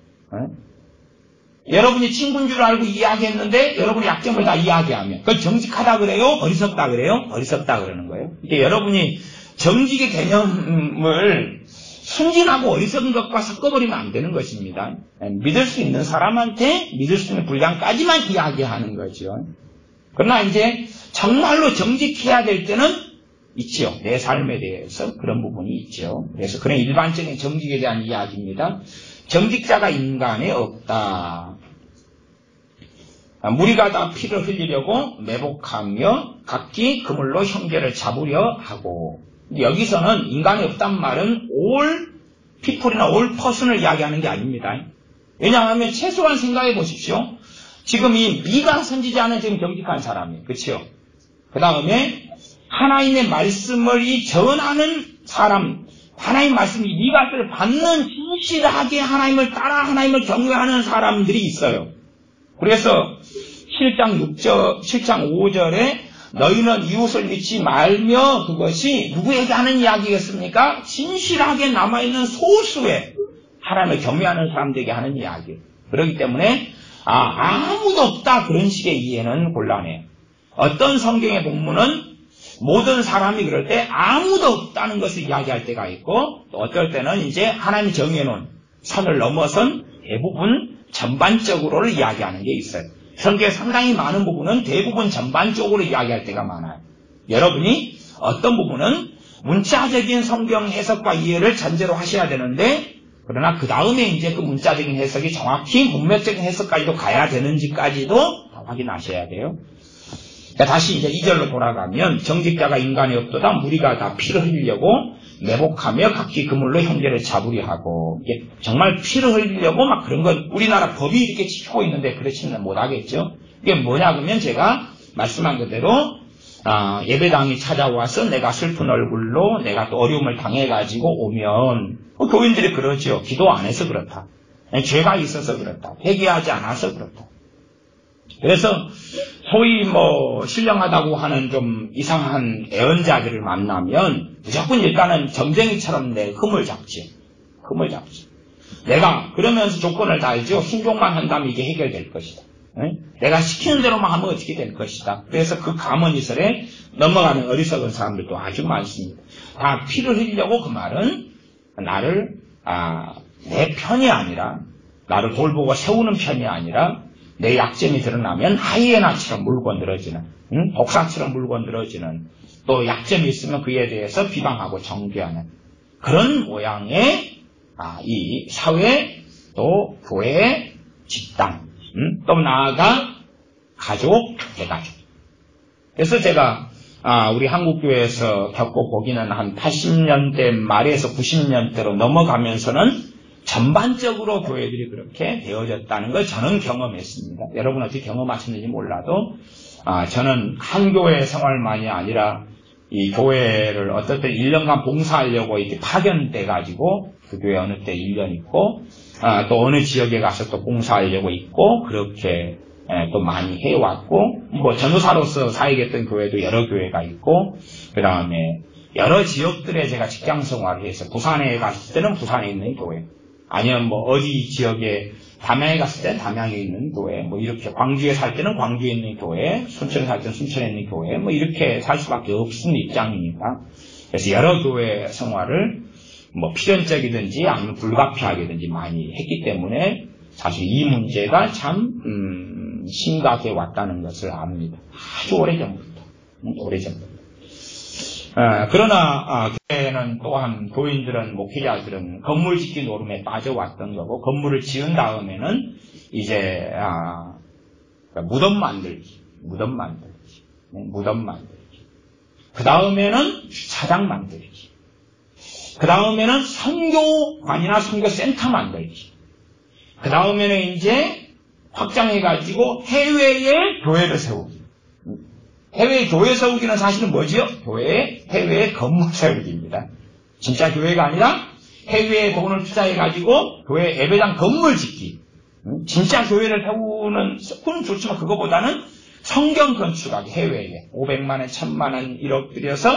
여러분이 친구인 줄 알고 이야기했는데 여러분의 약점을 다 이야기하면 그걸 정직하다 그래요? 어리석다 그래요? 어리석다 그러는 거예요. 이게 여러분이 정직의 개념을 순진하고 어리석은 것과 섞어버리면 안 되는 것입니다. 믿을 수 있는 사람한테 믿을 수 있는 분량까지만 이야기하는 거죠. 그러나 이제 정말로 정직해야 될 때는 있지요. 내 삶에 대해서 그런 부분이 있죠. 그래서 그런 일반적인 정직에 대한 이야기입니다. 정직자가 인간에 없다. 무리가 다 피를 흘리려고 매복하며 각기 그물로 형제를 잡으려 하고, 여기서는 인간이 없단 말은 all people이나 all person을 이야기하는 게 아닙니다. 왜냐하면 최소한 생각해 보십시오. 지금 이 미가 선지자는 지금 정직한 사람이에요. 그렇죠? 그 다음에 하나님의 말씀을 전하는 사람, 하나님 말씀, 이 미가를 받는 진실하게 하나님을 따라 하나님을 경외하는 사람들이 있어요. 그래서 7장 5절에 너희는 이웃을 믿지 말며, 그것이 누구에게 하는 이야기겠습니까? 진실하게 남아있는 소수의 하나님을 경외하는 사람들에게 하는 이야기. 그렇기 때문에 아무도 없다 그런 식의 이해는 곤란해요. 어떤 성경의 본문은 모든 사람이 그럴 때 아무도 없다는 것을 이야기할 때가 있고, 또 어떨 때는 이제 하나님이 정해놓은 선을 넘어선 대부분 전반적으로를 이야기하는 게 있어요. 성경에 상당히 많은 부분은 대부분 전반적으로 이야기할 때가 많아요. 여러분이 어떤 부분은 문자적인 성경 해석과 이해를 전제로 하셔야 되는데, 그러나 그 다음에 이제 그 문자적인 해석이 정확히 문맥적인 해석까지도 가야 되는지까지도 확인하셔야 돼요. 다시 이제 2절로 돌아가면 정직자가 인간이 없도다. 무리가 다 피를 흘리려고 매복하며 각기 그물로 형제를 잡으려 하고, 이게 정말 피를 흘리려고 막 그런 건 우리나라 법이 이렇게 지키고 있는데 그렇지는 못하겠죠. 이게 뭐냐 그러면 제가 말씀한 그대로 예배당이 찾아와서 내가 슬픈 얼굴로 내가 또 어려움을 당해가지고 오면, 교인들이 그러죠. 기도 안 해서 그렇다. 죄가 있어서 그렇다. 회개하지 않아서 그렇다. 그래서 소위 신령하다고 하는 좀 이상한 애언자들을 만나면 무조건 일단은 점쟁이처럼 내 흠을 잡지. 내가 그러면서 조건을 달죠. 순종만 한다면 이게 해결될 것이다. 내가 시키는 대로만 하면 어떻게 될 것이다. 그래서 그 가문이설에 넘어가는 어리석은 사람들도 아주 많습니다. 다 피를 흘리려고, 그 말은 나를 내 편이 아니라, 나를 돌보고 세우는 편이 아니라, 내 약점이 드러나면 하이에나처럼 물고 늘어지는, 독사처럼 물고 늘어지는, 또 약점이 있으면 그에 대해서 비방하고 정죄하는 그런 모양의 이 사회, 또 교회, 직당, 또 나아가 가족, 대가족. 그래서 제가 우리 한국교회에서 겪고 보기는 한 80년대 말에서 90년대로 넘어가면서는 전반적으로 교회들이 그렇게 되어졌다는 걸 저는 경험했습니다. 여러분 어떻게 경험하셨는지 몰라도 저는 한 교회 생활만이 아니라 이 교회를 어떨 때 1년간 봉사하려고 이렇게 파견돼 가지고 그 교회 어느 때 1년 있고 또 어느 지역에 가서 또 봉사하려고 있고, 그렇게 또 많이 해왔고, 뭐 전도사로서 사역했던 교회도 여러 교회가 있고, 그 다음에 여러 지역들에 제가 직장 생활을 해서 부산에 갔을 때는 부산에 있는 교회, 아니면 뭐 어디 지역에 담양에 갔을 때는 담양에 있는 교회, 뭐 이렇게 광주에 살 때는 광주에 있는 교회, 순천에 살 때는 순천에 있는 교회, 뭐 이렇게 살 수밖에 없는 입장이니까. 그래서 여러 교회 생활을 뭐 필연적이든지 아니면 불가피하게든지 많이 했기 때문에 사실 이 문제가 참 심각해 왔다는 것을 압니다. 아주 오래전부터. 그러나 교회는 또한 교인들은 목회자들은 건물 짓기 노름에 빠져왔던 거고, 건물을 지은 다음에는 이제 무덤 만들기. 그 다음에는 주차장 만들기. 그 다음에는 선교관이나 선교센터 만들기. 그 다음에는 이제 확장해가지고 해외에 교회를 세우기. 해외에 교회 세우기는 사실은 뭐지요? 해외에 건물 세우기입니다. 진짜 교회가 아니라 해외에 돈을 투자해가지고 교회 예배당 건물 짓기. 진짜 교회를 세우는 그건 좋지만 그거보다는 성경 건축하기. 해외에 500만원, 1000만원 1억 들여서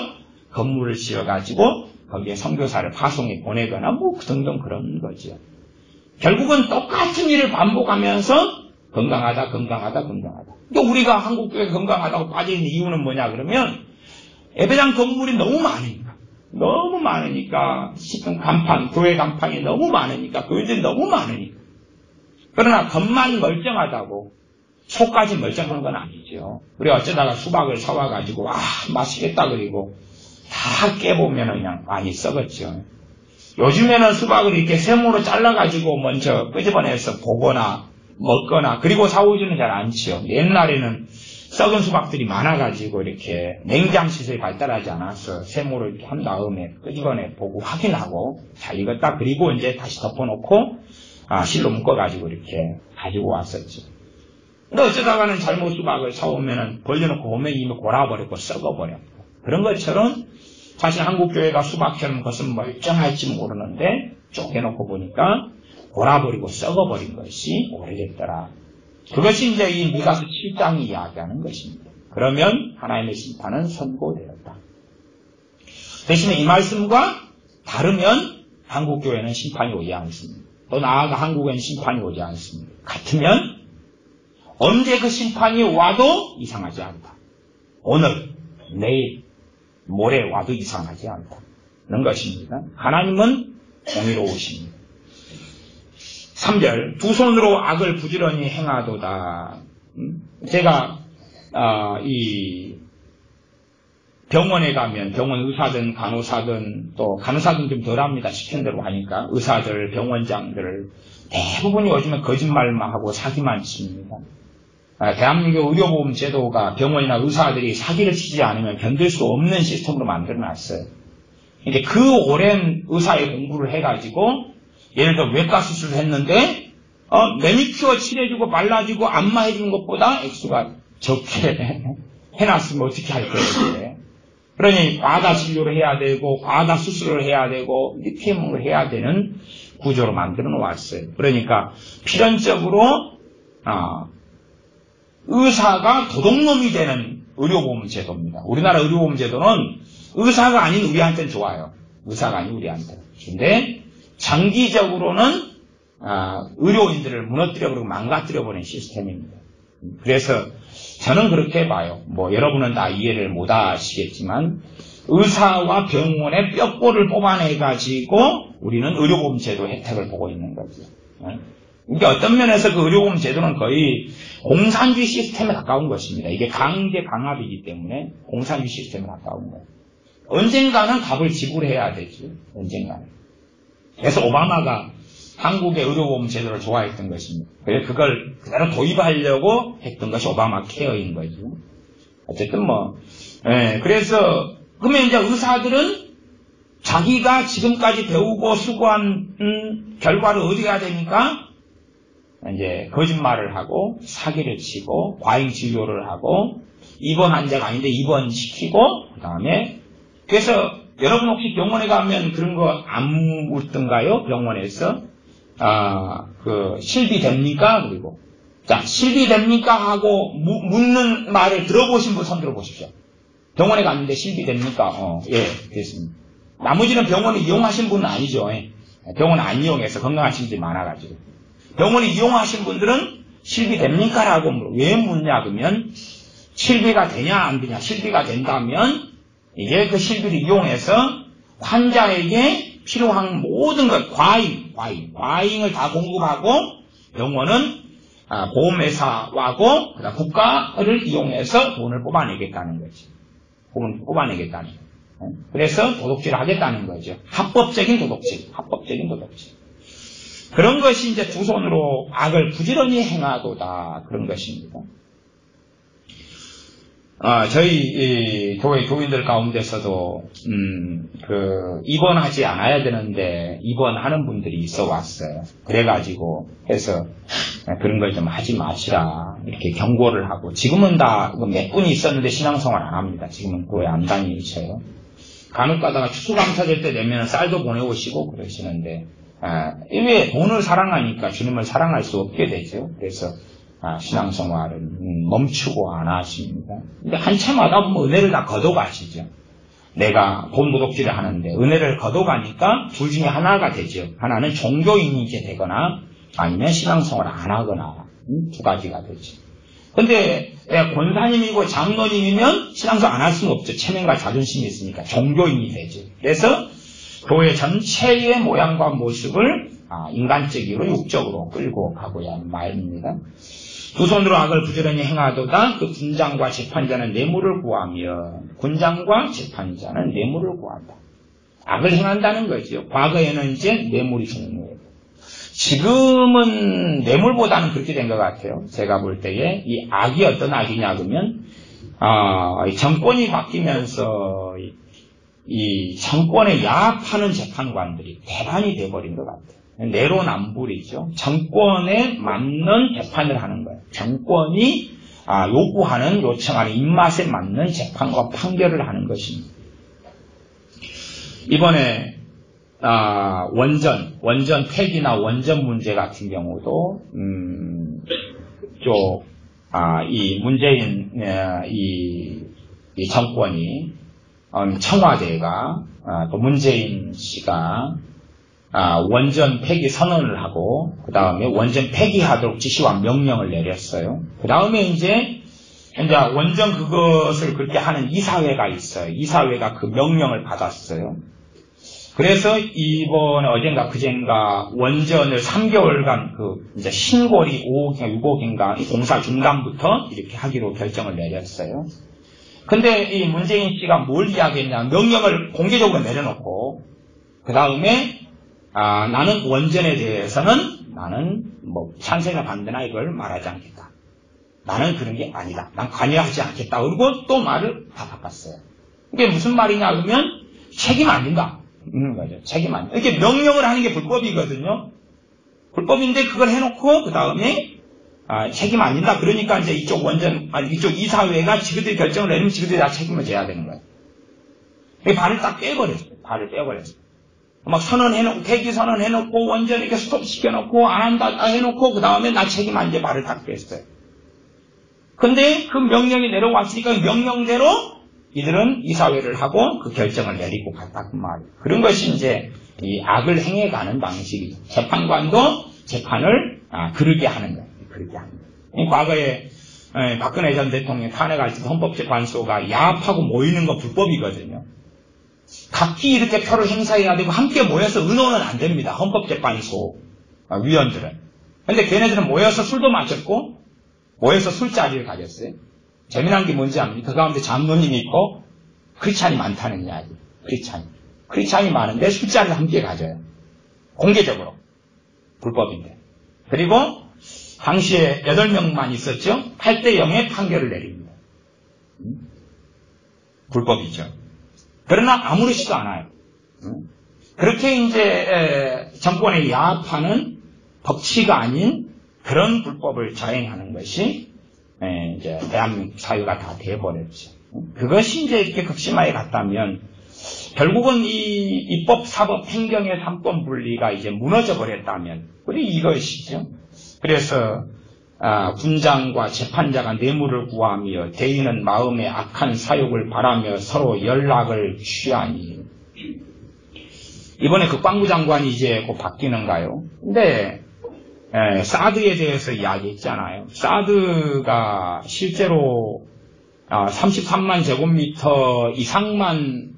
건물을 지어가지고 거기에 선교사를 파송해 보내거나 뭐 등등 그런 거죠. 결국은 똑같은 일을 반복하면서 건강하다. 그러니까 우리가 한국교회가 건강하다고 빠져있는 이유는 뭐냐 그러면 예배당 건물이 너무 많으니까 교회 간판이 너무 많으니까 교회들이 너무 많으니까. 그러나 겉만 멀쩡하다고 속까지 멀쩡한 건 아니죠. 우리 어쩌다가 수박을 사와가지고 맛있겠다 그리고 다 깨보면 그냥 많이 썩었죠. 요즘에는 수박을 이렇게 세모로 잘라가지고 먼저 끄집어내서 보거나 먹거나 그리고 사오지는 잘 않지요. 옛날에는 썩은 수박들이 많아가지고 이렇게 냉장 시설이 발달하지 않아서 세모를 이렇게 한 다음에 끄집어내 보고 확인하고 잘 익었다 그리고 이제 다시 덮어놓고 실로 묶어가지고 이렇게 가지고 왔었죠. 근데 어쩌다가는 잘못 수박을 사오면은 벌려놓고 오면 이미 골아버렸고 썩어버렸고 그런 것처럼 사실 한국교회가 수박처럼 것은 멀쩡할지 모르는데 쪼개놓고 보니까 골아버리고 썩어버린 것이 오래됐더라. 그것이 이제 이 미가서 7장이 이야기하는 것입니다. 그러면 하나님의 심판은 선고되었다. 대신에 이 말씀과 다르면 한국교회는 심판이 오지 않습니다. 또 나아가 한국에는 심판이 오지 않습니다. 같으면 언제 그 심판이 와도 이상하지 않다. 오늘, 내일, 모레 와도 이상하지 않다는 것입니다. 하나님은 공의로우십니다. 3절 두 손으로 악을 부지런히 행하도다. 제가 이 병원에 가면 병원 의사든 간호사든 또 간호사든 좀 덜합니다. 시킨 대로 하니까 의사들 병원장들 대부분이 요즘에 거짓말만 하고 사기만 칩니다. 대한민국 의료보험 제도가 병원이나 의사들이 사기를 치지 않으면 견딜 수 없는 시스템으로 만들어놨어요. 그러니까 그 오랜 의사의 공부를 해가지고 예를 들어 외과 수술을 했는데 매니큐어 칠해주고 발라주고 안마해주는 것보다 액수가 적게 해놨으면 어떻게 할 거예요? 그러니 과다 진료를 해야 되고 과다 수술을 해야 되고 리피엠을 해야 되는 구조로 만들어 놓았어요. 그러니까 필연적으로 의사가 도둑놈이 되는 의료보험 제도입니다. 우리나라 의료보험 제도는 의사가 아닌 우리한테는 좋아요. 의사가 아닌 우리한테는. 근데 장기적으로는 의료인들을 무너뜨려버리고 망가뜨려버리는 시스템입니다. 그래서 저는 그렇게 봐요. 뭐 여러분은 다 이해를 못 하시겠지만 의사와 병원의 뼈골을 뽑아내가지고 우리는 의료보험 제도 혜택을 보고 있는 거죠. 그러니까 어떤 면에서 그 의료보험 제도는 거의 공산주의 시스템에 가까운 것입니다. 이게 강제 강압이기 때문에 공산주의 시스템에 가까운 거예요. 언젠가는 값을 지불해야 되죠. 언젠가는. 그래서 오바마가 한국의 의료보험 제도를 좋아했던 것입니다. 그래서 그걸 그대로 도입하려고 했던 것이 오바마 케어인 거죠. 어쨌든 그래서 그러면 이제 의사들은 자기가 지금까지 배우고 수고한 결과를 얻어야 되니까 이제 거짓말을 하고 사기를 치고 과잉 진료를 하고 입원 환자가 아닌데 입원시키고 그다음에 그래서 여러분 혹시 병원에 가면 그런 거 안 묻던가요? 병원에서 그 실비 됩니까? 그리고 자, 실비 됩니까? 하고 묻는 말을 들어보신 분 손 들어보십시오. 병원에 갔는데 실비 됩니까? 예, 됐습니다. 나머지는 병원을 이용하신 분은 아니죠. 예. 병원 안 이용해서 건강하신 분들이 많아가지고. 병원을 이용하신 분들은 실비 됩니까? 라고 왜 묻냐, 그러면 실비가 되냐, 안 되냐. 실비가 된다면 이제 그 실비를 이용해서 환자에게 필요한 모든 것, 과잉을 다 공급하고 병원은 보험회사하고 국가를 이용해서 돈을 뽑아내겠다는 거지. 돈을 뽑아내겠다는 거지. 그래서 도둑질을 하겠다는 거죠. 합법적인 도둑질. 그런 것이 이제 두 손으로 악을 부지런히 행하도다. 그런 것입니다. 저희 교회 교인들 가운데서도 입원하지 않아야 되는데 입원하는 분들이 있어 왔어요. 그래가지고 해서 그런 걸 좀 하지 마시라 이렇게 경고를 하고, 지금은 다 몇 분이 있었는데 신앙생활 안 합니다. 지금은 교회 안 다니셔요. 간혹 가다가 추수감사절 때 되면 쌀도 보내오시고 그러시는데, 왜 돈을 사랑하니까 주님을 사랑할 수 없게 되죠. 그래서 신앙생활은 멈추고 안 하십니다. 근데 한참 하다 보면 은혜를 다 거둬가시죠. 내가 돈 도둑질을 하는데 은혜를 거둬가니까 둘 중에 하나가 되죠. 하나는 종교인이 되거나 아니면 신앙생활을 안 하거나, 두 가지가 되죠. 근데 권사님이고 장로님이면 신앙생활 안 할 수는 없죠. 체면과 자존심이 있으니까 종교인이 되죠. 그래서 교회 전체의 모양과 모습을 인간적으로 육적으로 끌고 가고야 하는 말입니다. 두 손으로 악을 부지런히 행하도다. 그 군장과 재판자는 뇌물을 구하며, 군장과 재판자는 뇌물을 구한다. 악을 행한다는 거죠. 과거에는 이제 뇌물이 중요해요. 지금은 뇌물보다는 그렇게 된 것 같아요. 제가 볼 때에 이 악이 어떤 악이냐 그러면 정권이 바뀌면서 이 정권에 야합하는 재판관들이 대반이 돼버린 것 같아요. 내로남불이죠. 정권에 맞는 재판을 하는 거예요. 정권이 요청하는 입맛에 맞는 재판과 판결을 하는 것입니다. 이번에 원전 폐기나 원전 문제 같은 경우도 이 문재인 이 정권이 청와대가 또 문재인 씨가 원전 폐기 선언을 하고 그 다음에 원전 폐기하도록 지시와 명령을 내렸어요. 그 다음에 이제 원전 그것을 그렇게 하는 이사회가 있어요. 이사회가 그 명령을 받았어요. 그래서 이번에 어젠가 그젠가 원전을 3개월간 이제 신고리 5호기인가 6호기인가 공사 중단부터 이렇게 하기로 결정을 내렸어요. 근데 이 문재인 씨가 뭘 이야기했냐, 명령을 공개적으로 내려놓고 그 다음에 나는 원전에 대해서는 나는 찬성이나 반대나 이걸 말하지 않겠다. 나는 그런 게 아니다. 난 관여하지 않겠다. 그리고 또 말을 다 바꿨어요. 이게 무슨 말이냐 그러면 책임 안 진다. 거죠. 책임 안 진다. 이렇게 명령을 하는 게 불법이거든요. 불법인데 그걸 해놓고 그 다음에 책임 안 진다. 그러니까 이제 이쪽 이사회가 지그들이 결정을 내리면 지그들이 다 책임을 져야 되는 거예요. 발을 딱 빼버렸어요. 발을 빼버렸어요. 막 선언해놓고, 폐기 선언해놓고, 원전 이렇게 스톱시켜놓고, 안 한다 해놓고, 그 다음에 나 책임 안 져 말을 딱 뺐어요. 근데 그 명령이 내려왔으니까 명령대로 이들은 이사회를 하고 그 결정을 내리고 갔다 그 말이에요. 그런 것이 이제 이 악을 행해가는 방식이죠. 재판관도 재판을 그르게 하는 거예요. 그르게 하는 거예요. 과거에 박근혜 전 대통령 탄핵할 때 헌법재판소가 야합하고 모이는 건 불법이거든요. 각기 이렇게 표를 행사해야 되고 함께 모여서 의논은 안 됩니다. 헌법재판소 위원들은. 근데 걔네들은 모여서 술도 마셨고 모여서 술자리를 가졌어요. 재미난 게 뭔지 압니까? 그 가운데 장로님이 있고 크리스찬이 많다는 이야기. 크리스찬이 많은데 술자리를 함께 가져요. 공개적으로. 불법인데. 그리고 당시에 8명만 있었죠. 8대0의 판결을 내립니다. 불법이죠. 그러나 아무렇지도 않아요. 그렇게 이제 정권에 야합하는 법치가 아닌 그런 불법을 자행하는 것이 이제 대한민국 사회가 다 돼버렸죠. 그것이 이제 이렇게 극심하게 갔다면 결국은 이 입법, 사법, 행정의 삼권 분리가 이제 무너져 버렸다면 우리 이것이죠. 그래서 군장과 재판자가 뇌물을 구하며 대인은 마음에 악한 사욕을 바라며 서로 연락을 취하니. 이번에 국방부 장관이 이제 곧 바뀌는가요? 근데 사드에 대해서 이야기했잖아요. 사드가 실제로 33만 제곱미터 이상만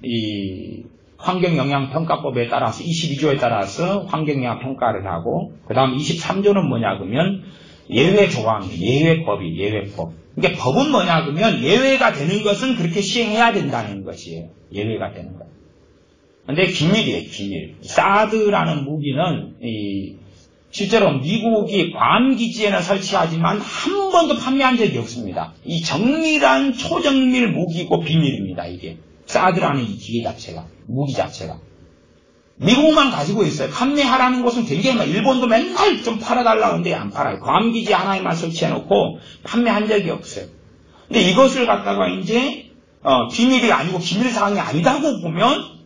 이 환경영향평가법에 따라서 22조에 따라서 환경영향평가를 하고, 그 다음 23조는 뭐냐 그러면 예외조항, 예외법이 예외법. 그러니까 법은 뭐냐 그러면 예외가 되는 것은 그렇게 시행해야 된다는 것이에요. 예외가 되는 것. 근데 기밀이에요, 기밀. 사드라는 무기는 실제로 미국이 괌 기지에는 설치하지만 한 번도 판매한 적이 없습니다. 이 정밀한 초정밀 무기고 비밀입니다, 이게. 사드라는 이 기계 자체가, 무기 자체가. 미국만 가지고 있어요. 판매하라는 곳은 굉장히 많아요. 일본도 맨날 좀 팔아달라는데 안 팔아요. 괌 기지 하나에만 설치해놓고 판매한 적이 없어요. 근데 이것을 갖다가 이제 비밀이 아니고 기밀사항이 아니다고 보면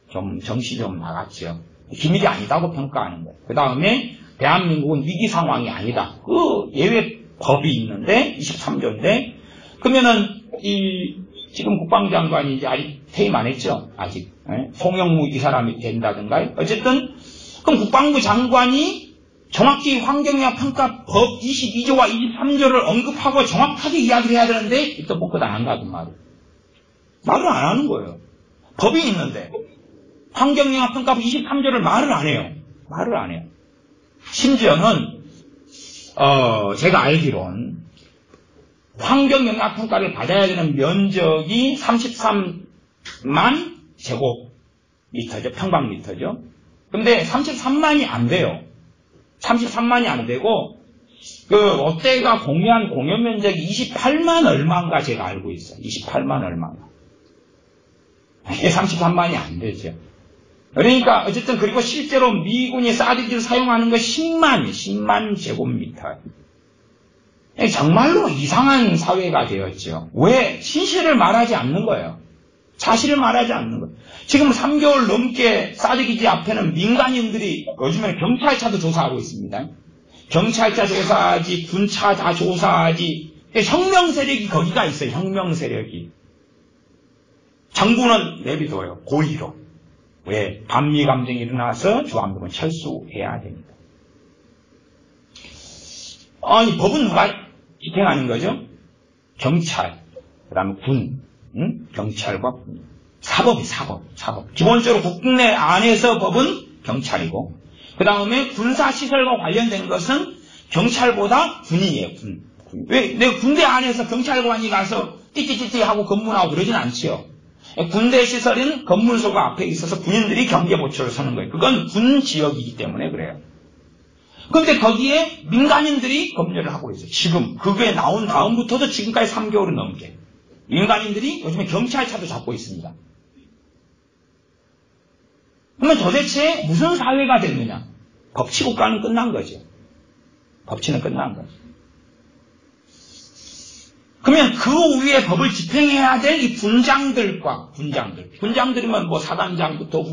좀 정신이 좀 나갔죠. 기밀이 아니다고 평가하는 거예요. 그 다음에 대한민국은 위기 상황이 아니다. 그 예외 법이 있는데 23조인데 그러면은 지금 국방장관이 이제 아직 퇴임 안 했죠. 아직 송영무 이 사람이 된다든가. 어쨌든 그럼 국방부 장관이 정확히 환경영향평가법 22조와 23조를 언급하고 정확하게 이야기를 해야 되는데 또 뻥끗 안 한다든 말이에요. 말을 안 하는 거예요. 법이 있는데 환경영향평가법 23조를 말을 안 해요. 말을 안 해요. 심지어는 제가 알기론 환경영향평가를 받아야 되는 면적이 33만 제곱미터죠. 평방미터죠. 근데 33만이 안 돼요. 33만이 안 되고 롯데가 공유한 공연면적이 28만 얼마인가 제가 알고 있어요. 28만 얼마인가. 이게 33만이 안 되죠. 그러니까 어쨌든 그리고 실제로 미군이 사드기를 사용하는 거 10만 제곱미터. 정말로 이상한 사회가 되었죠. 왜? 진실을 말하지 않는 거예요. 사실을 말하지 않는 거예요. 지금 3개월 넘게 사드기지 앞에는 민간인들이 요즘에는 경찰차도 조사하고 있습니다. 경찰차 조사하지, 군차 다 조사하지. 혁명 세력이 거기가 있어요. 혁명 세력이. 정부는 내비둬요. 고의로. 왜? 반미 감정이 일어나서 주한미군 철수해야 됩니다. 아니, 법은 누가 집행하는 거죠? 경찰, 그 다음에 군, 경찰과 군. 사법. 기본적으로 국내 안에서 법은 경찰이고, 그 다음에 군사시설과 관련된 것은 경찰보다 군이에요, 군. 왜? 내가 군대 안에서 경찰관이 가서 띠띠띠띠 하고 검문하고 그러진 않지요. 군대 시설인 건물소가 앞에 있어서 군인들이 경계보초를 서는 거예요. 그건 군 지역이기 때문에 그래요. 그런데 거기에 민간인들이 검열을 하고 있어요. 지금 그게 나온 다음부터도 지금까지 3개월이 넘게 민간인들이 요즘에 경찰차도 잡고 있습니다. 그러면 도대체 무슨 사회가 됐느냐? 법치국가는 끝난 거죠. 법치는 끝난 거죠. 그러면 그 위에 법을 집행해야 될 이 군장들이면 뭐 사단장부터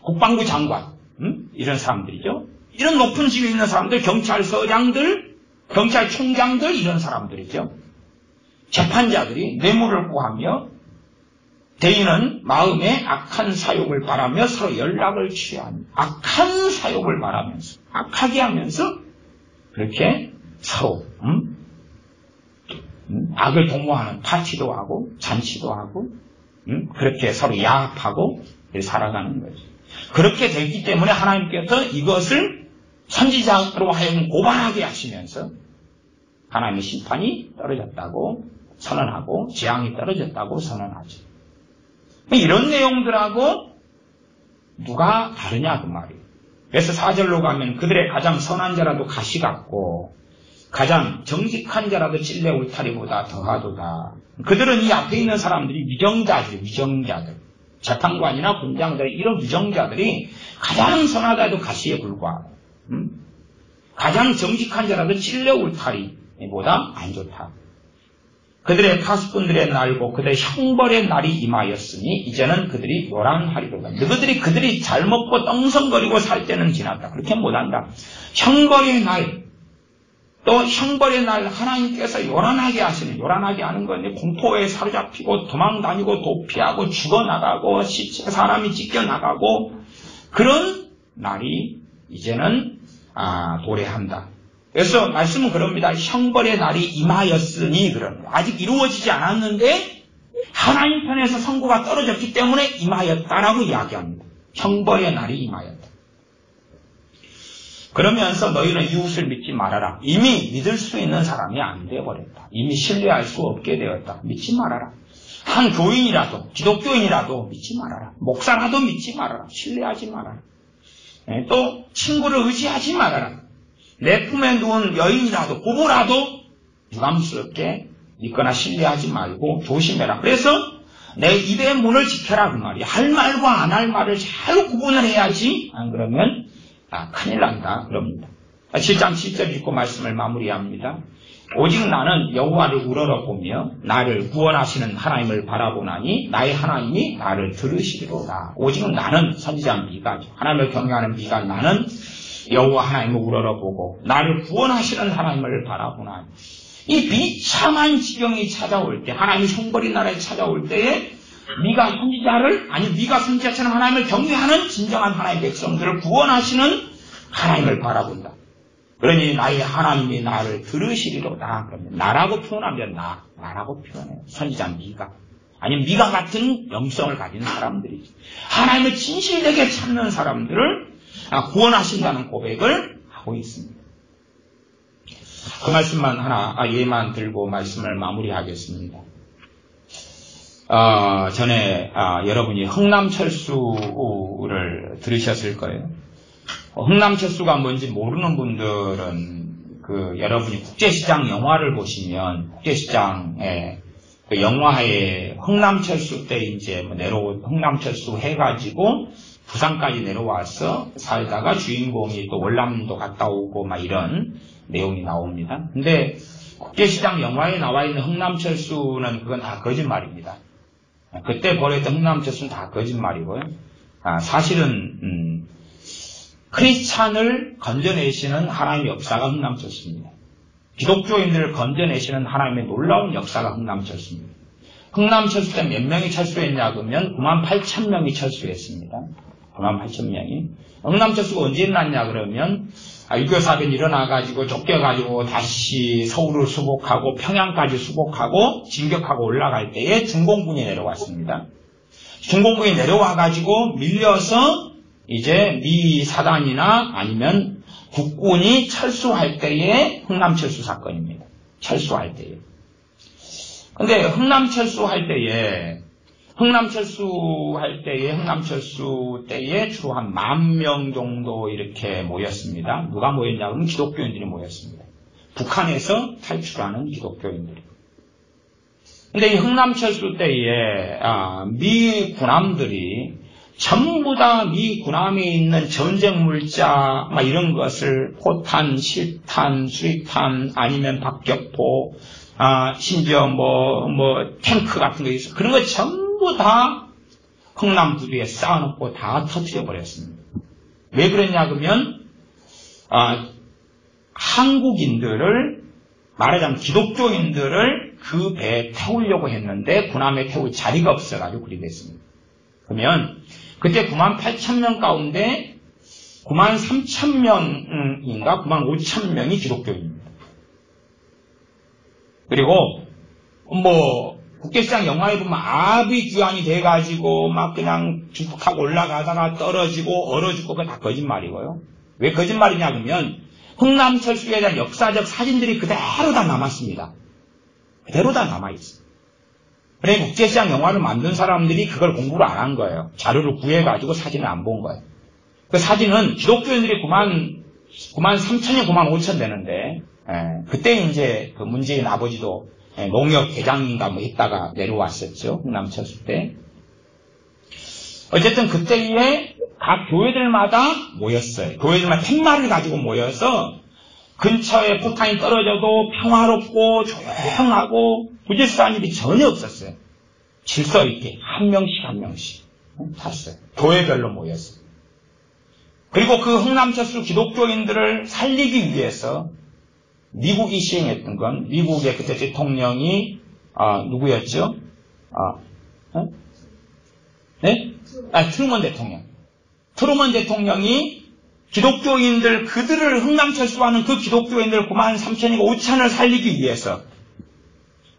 국방부 장관, 이런 사람들이죠. 이런 높은 지위에 있는 사람들, 경찰서장들, 경찰총장들, 이런 사람들이죠. 재판자들이 뇌물을 구하며 대인은 마음에 악한 사욕을 바라며 서로 연락을 취하며 악한 사욕을 바라면서 악하게 하면서 그렇게 서로 악을 도모하는 파티도 하고 잔치도 하고 그렇게 서로 야합하고 살아가는 거죠. 그렇게 되기 때문에 하나님께서 이것을 선지자로 하여금 고발하게 하시면서 하나님의 심판이 떨어졌다고 선언하고 재앙이 떨어졌다고 선언하죠. 이런 내용들하고 누가 다르냐 그 말이에요. 그래서 4절로 가면 그들의 가장 선한 자라도 가시 같고 가장 정직한 자라도 찔레 울타리보다 더하도다. 그들은 이 앞에 있는 사람들이 위정자들. 재판관이나 군장들, 이런 위정자들이 가장 선하다 해도 가시에 불과하고, 가장 정직한 자라도 찔레 울타리보다 안 좋다. 그들의 파수꾼들의 날고 그들의 형벌의 날이 임하였으니 이제는 그들이 요란하리로다. 그들이 잘 먹고 떵성거리고 살 때는 지났다. 그렇게 못한다. 형벌의 날, 또 형벌의 날 하나님께서 요란하게 하시는, 요란하게 하는 건 공포에 사로잡히고 도망다니고 도피하고 죽어나가고 사람이 찢겨나가고 그런 날이 이제는 도래한다. 그래서 말씀은 그럽니다. 형벌의 날이 임하였으니 그런, 아직 이루어지지 않았는데 하나님 편에서 선고가 떨어졌기 때문에 임하였다라고 이야기합니다. 형벌의 날이 임하였다. 그러면서 너희는 이웃을 믿지 말아라. 이미 믿을 수 있는 사람이 안 되어버렸다. 이미 신뢰할 수 없게 되었다. 믿지 말아라. 한 교인이라도, 기독교인이라도 믿지 말아라. 목사라도 믿지 말아라. 신뢰하지 말아라. 또 친구를 의지하지 말아라. 내 품에 누운 여인이라도, 부부라도 유감스럽게 믿거나 신뢰하지 말고 조심해라. 그래서 내 입의 문을 지켜라 그 말이야. 할 말과 안 할 말을 잘 구분을 해야지. 안 그러면 큰일 난다 그럽니다. 7장 7절 읽고 말씀을 마무리합니다. 오직 나는 여호와를 우러러보며 나를 구원하시는 하나님을 바라보나니 나의 하나님이 나를 들으시리로다. 오직 나는, 선지자 미가, 하나님을 경외하는 미가, 나는 여호와 하나님을 우러러보고 나를 구원하시는 하나님을 바라보나니, 이 비참한 지경이 찾아올 때, 하나님의 형벌이 나라에 찾아올 때에 미가 선지자를, 아니 미가 선지자처럼 하나님을 경외하는 진정한 하나님의 백성들을 구원하시는 하나님을 바라본다. 그러니 나의 하나님이 나를 들으시리로다. 그러면 나라고 표현하면 나라고 표현해요. 선지자 미가. 아니면 미가 같은 영성을 가진 사람들이지. 하나님을 진실되게 찾는 사람들을 구원하신다는 고백을 하고 있습니다. 그 말씀만 하나, 예만 들고 말씀을 마무리하겠습니다. 전에 여러분이 흥남철수를 들으셨을 거예요. 흥남철수가 뭔지 모르는 분들은 여러분이 국제시장 영화를 보시면 국제시장에 그 영화에 흥남철수 때 이제 흥남철수 해가지고 부산까지 내려와서 살다가 주인공이 또 월남도 갔다 오고 막 이런 내용이 나옵니다. 근데 국제시장 영화에 나와 있는 흥남철수는 그건 다 거짓말입니다. 그때 벌였던 흥남철수는 다 거짓말이고요. 사실은 크리스찬을 건져내시는 하나님의 역사가 흥남철수입니다. 기독교인들을 건져내시는 하나님의 놀라운 역사가 흥남철수입니다. 흥남철수 때 몇 명이 철수했냐 그러면 98,000명이 철수했습니다. 98,000명이. 흥남철수가 언제 일어났냐 그러면 6.25 사변이 일어나가지고 쫓겨가지고 다시 서울을 수복하고 평양까지 수복하고 진격하고 올라갈 때에 중공군이 내려왔습니다. 중공군이 내려와가지고 밀려서 이제 미 사단이나 아니면 국군이 철수할 때의 흥남철수 사건입니다. 철수할 때에. 근데 흥남철수 때에 주로 한 10,000명 정도 이렇게 모였습니다. 누가 모였냐 그러면 기독교인들이 모였습니다. 북한에서 탈출하는 기독교인들이. 근데 이 흥남철수 때에 미 군함들이 전부 다 미 군함에 있는 전쟁 물자 막 이런 것을 포탄, 실탄, 수리탄 아니면 박격포 심지어 탱크 같은 거 있어. 그런 거 전부 다 흥남 부두에 쌓아놓고 다 터뜨려 버렸습니다. 왜 그랬냐 그러면 한국인들을, 말하자면 기독교인들을 그 배에 태우려고 했는데 군함에 태울 자리가 없어가지고 그리 됐습니다. 그러면 그때 98,000명 가운데 93,000명인가 95,000명이 기독교인입니다. 그리고 국제시장 영화에 보면 아비 귀환이 돼가지고 막 그냥 중국하고 올라가다가 떨어지고 얼어 죽고 그거 다 거짓말이고요. 왜 거짓말이냐 그러면 흥남철수에 대한 역사적 사진들이 그대로 다 남았습니다. 그대로 다 남아있어요. 그러니까 국제시장 영화를 만든 사람들이 그걸 공부를 안 한 거예요. 자료를 구해가지고 사진을 안 본 거예요. 그 사진은 기독교인들이 93,000명, 95,000 되는데, 그때 이제 그 문재인 아버지도 농협 대장인가 했다가 내려왔었죠. 흥남철수 때. 어쨌든 그때에 각 교회들마다 모였어요. 교회들마다 팻말을 가지고 모여서 근처에 포탄이 떨어져도 평화롭고 조용하고 부질서한 일이 전혀 없었어요. 질서 있게 한 명씩 탔어요. 교회별로 모였어요. 그리고 그 흥남철수 기독교인들을 살리기 위해서 미국이 시행했던 건, 미국의 그때 대통령이 누구였죠? 트루먼 대통령. 트루먼 대통령이 기독교인들, 그들을 흥남철수하는 그 기독교인들 93,000이고 5,000을 살리기 위해서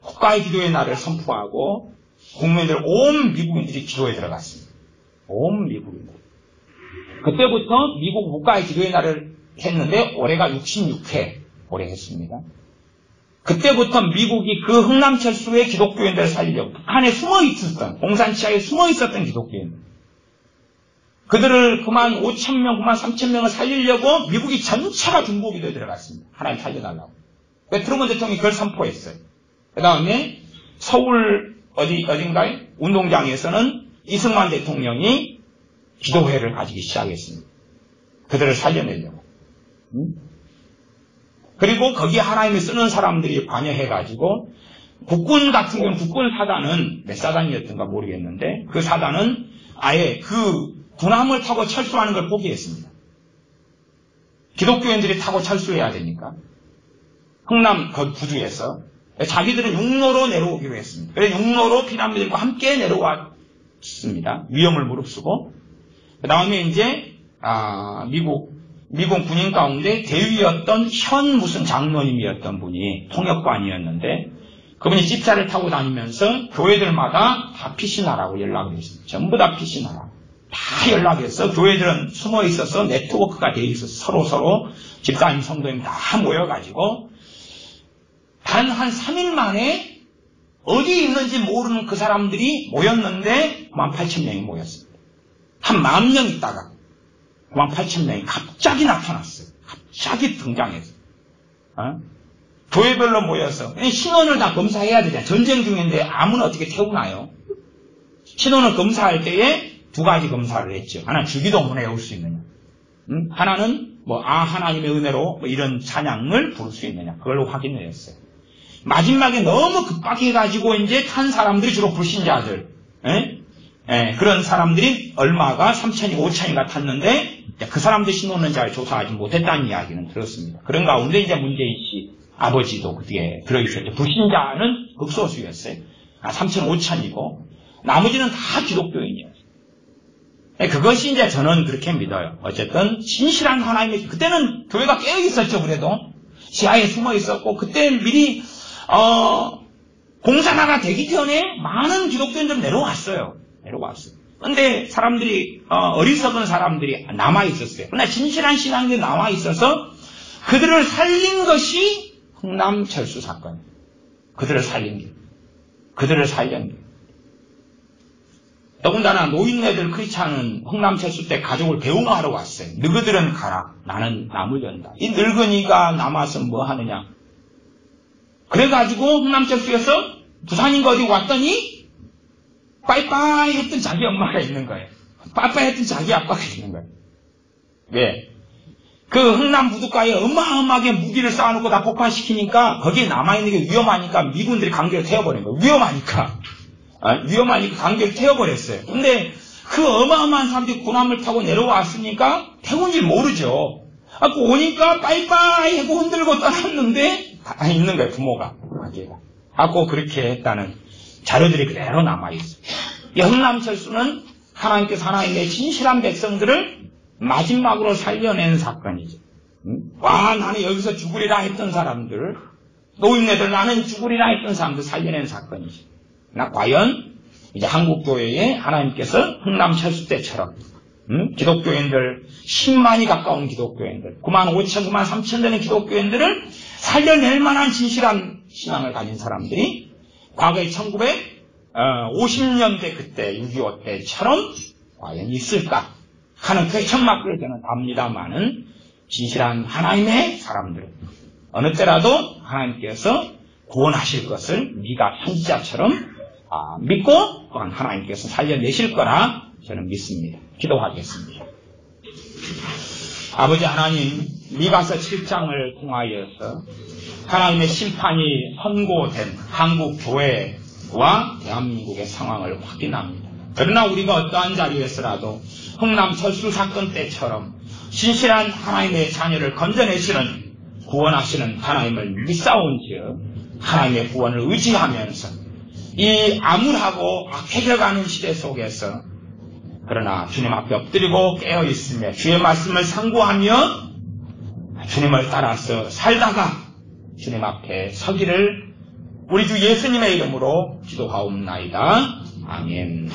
국가의 기도의 날을 선포하고 국민들, 온 미국인들이 기도에 들어갔습니다. 온 미국인들. 그때부터 미국 국가의 기도의 날을 했는데 올해가 66회 올해 했습니다. 그때부터 미국이 그 흥남철수의 기독교인들을 살리려고 북한에 숨어 있었던, 공산 치하에 숨어 있었던 기독교인들, 그들을 95,000명, 93,000명을 살리려고 미국이 전체가 중보기도에 들어갔습니다. 하나님 살려달라고. 트루먼 대통령이 그걸 선포했어요. 그 다음에 서울 어딘가에 운동장에서는 이승만 대통령이 기도회를 가지기 시작했습니다. 그들을 살려내려고. 그리고 거기에 하나님이 쓰는 사람들이 관여해가지고 국군 같은 경우는 국군 사단은 몇 사단이었던가 모르겠는데 그 사단은 아예 그 군함을 타고 철수하는 걸 포기했습니다. 기독교인들이 타고 철수해야 되니까. 흥남 부두에서 자기들은 육로로 내려오기로 했습니다. 그래서 육로로 피난민들과 함께 내려왔습니다. 위험을 무릅쓰고. 그 다음에 이제 미국 군인 가운데 대위였던 현 무슨 장로님이었던 분이 통역관이었는데 그분이 집사를 타고 다니면서 교회들마다 다 피신하라고 연락을 했습니다. 전부 다 피신하라. 다 연락해서 교회들은 숨어 있어서 네트워크가 되어 있어서 서로 집사님, 성도님 다 모여가지고 단 한 3일 만에 어디 있는지 모르는 그 사람들이 모였는데 98,000명이 모였습니다. 한 10,000명 있다가 98,000명이 갑자기 나타났어요. 갑자기 등장했어요. 교회별로 모여서 신원을 다 검사해야 되잖아요. 전쟁 중인데 아무나 어떻게 태우나요? 신원을 검사할 때에 두 가지 검사를 했죠. 하나는 주기도문에 외울 수 있느냐, 하나는 하나님의 은혜로 이런 찬양을 부를 수 있느냐, 그걸로 확인을 했어요. 마지막에 너무 급박해가지고 이제 탄 사람들이 주로 불신자들, 그런 사람들이 얼마가 3,000이고 5,000이가 탔는데 그 사람들 신호는 잘 조사하지 못했다는 이야기는 들었습니다. 그런 가운데 이제 문재인 씨 아버지도 그때 들어있었죠. 불신자는 극소수였어요. 3,000, 5,000이고 나머지는 다 기독교인이었어요. 그것이 이제 저는 그렇게 믿어요. 어쨌든 진실한 하나님의, 그때는 교회가 깨어 있었죠. 그래도 지하에 숨어 있었고 그때 미리 공산화가 되기 전에 많은 기독교인들 내려왔어요. 그런데 사람들이 어리석은 사람들이 남아 있었어요. 그러나 진실한 신앙들이 남아 있어서 그들을 살린 것이 흥남철수 사건. 그들을 살린 게. 더군다나 노인네들 크리스찬은 흥남철수 때 가족을 배웅하러 왔어요. 너희들은 가라. 나는 남으련다. 이 늙은이가 남아서 뭐 하느냐. 그래가지고 흥남철수에서 부산인가 어디 왔더니 빠이빠이 했던 자기 엄마가 있는 거예요. 빠이빠이 했던 자기 아빠가 있는 거예요. 왜? 그 흥남 부두가에 어마어마하게 무기를 쌓아놓고 다 폭파시키니까 거기에 남아있는 게 위험하니까 미군들이 강제로 태워버린 거예요. 위험하니까 강제로 태워버렸어요. 근데 그 어마어마한 사람들이 군함을 타고 내려왔으니까 태운 줄 모르죠. 오니까 빠이빠이 하고 흔들고 떠났는데 다 있는 거예요. 부모가. 그렇게 했다는 자료들이 그대로 남아있어요. 이 흥남철수는 하나님께서 하나님의 진실한 백성들을 마지막으로 살려낸 사건이죠. 나는 여기서 죽으리라 했던 사람들, 노인네들 나는 죽으리라 했던 사람들 살려낸 사건이죠. 과연 이제 한국교회에 하나님께서 흥남철수 때처럼 기독교인들 10만이 가까운 기독교인들 95,000, 93,000 되는 기독교인들을 살려낼 만한 진실한 신앙을 가진 사람들이 과거에 1950년대 그때 6.25 때처럼 과연 있을까 하는 천막을 저는 답니다마는 진실한 하나님의 사람들 어느 때라도 하나님께서 구원하실 것을 미가 선지자처럼 믿고 또한 하나님께서 살려내실 거라 저는 믿습니다. 기도하겠습니다. 아버지 하나님, 미가서 7장을 통하여서 하나님의 심판이 선고된 한국 교회와 대한민국의 상황을 확인합니다. 그러나 우리가 어떠한 자리에서라도 흥남 철수 사건 때처럼 신실한 하나님의 자녀를 건져내시는 구원하시는 하나님을 믿사온즉 하나님의 구원을 의지하면서 이 암울하고 악해져가는 시대 속에서 그러나 주님 앞에 엎드리고 깨어있으며 주의 말씀을 상고하며 주님을 따라서 살다가 주님 앞에 서기를 우리 주 예수님의 이름으로 기도하옵나이다. 아멘.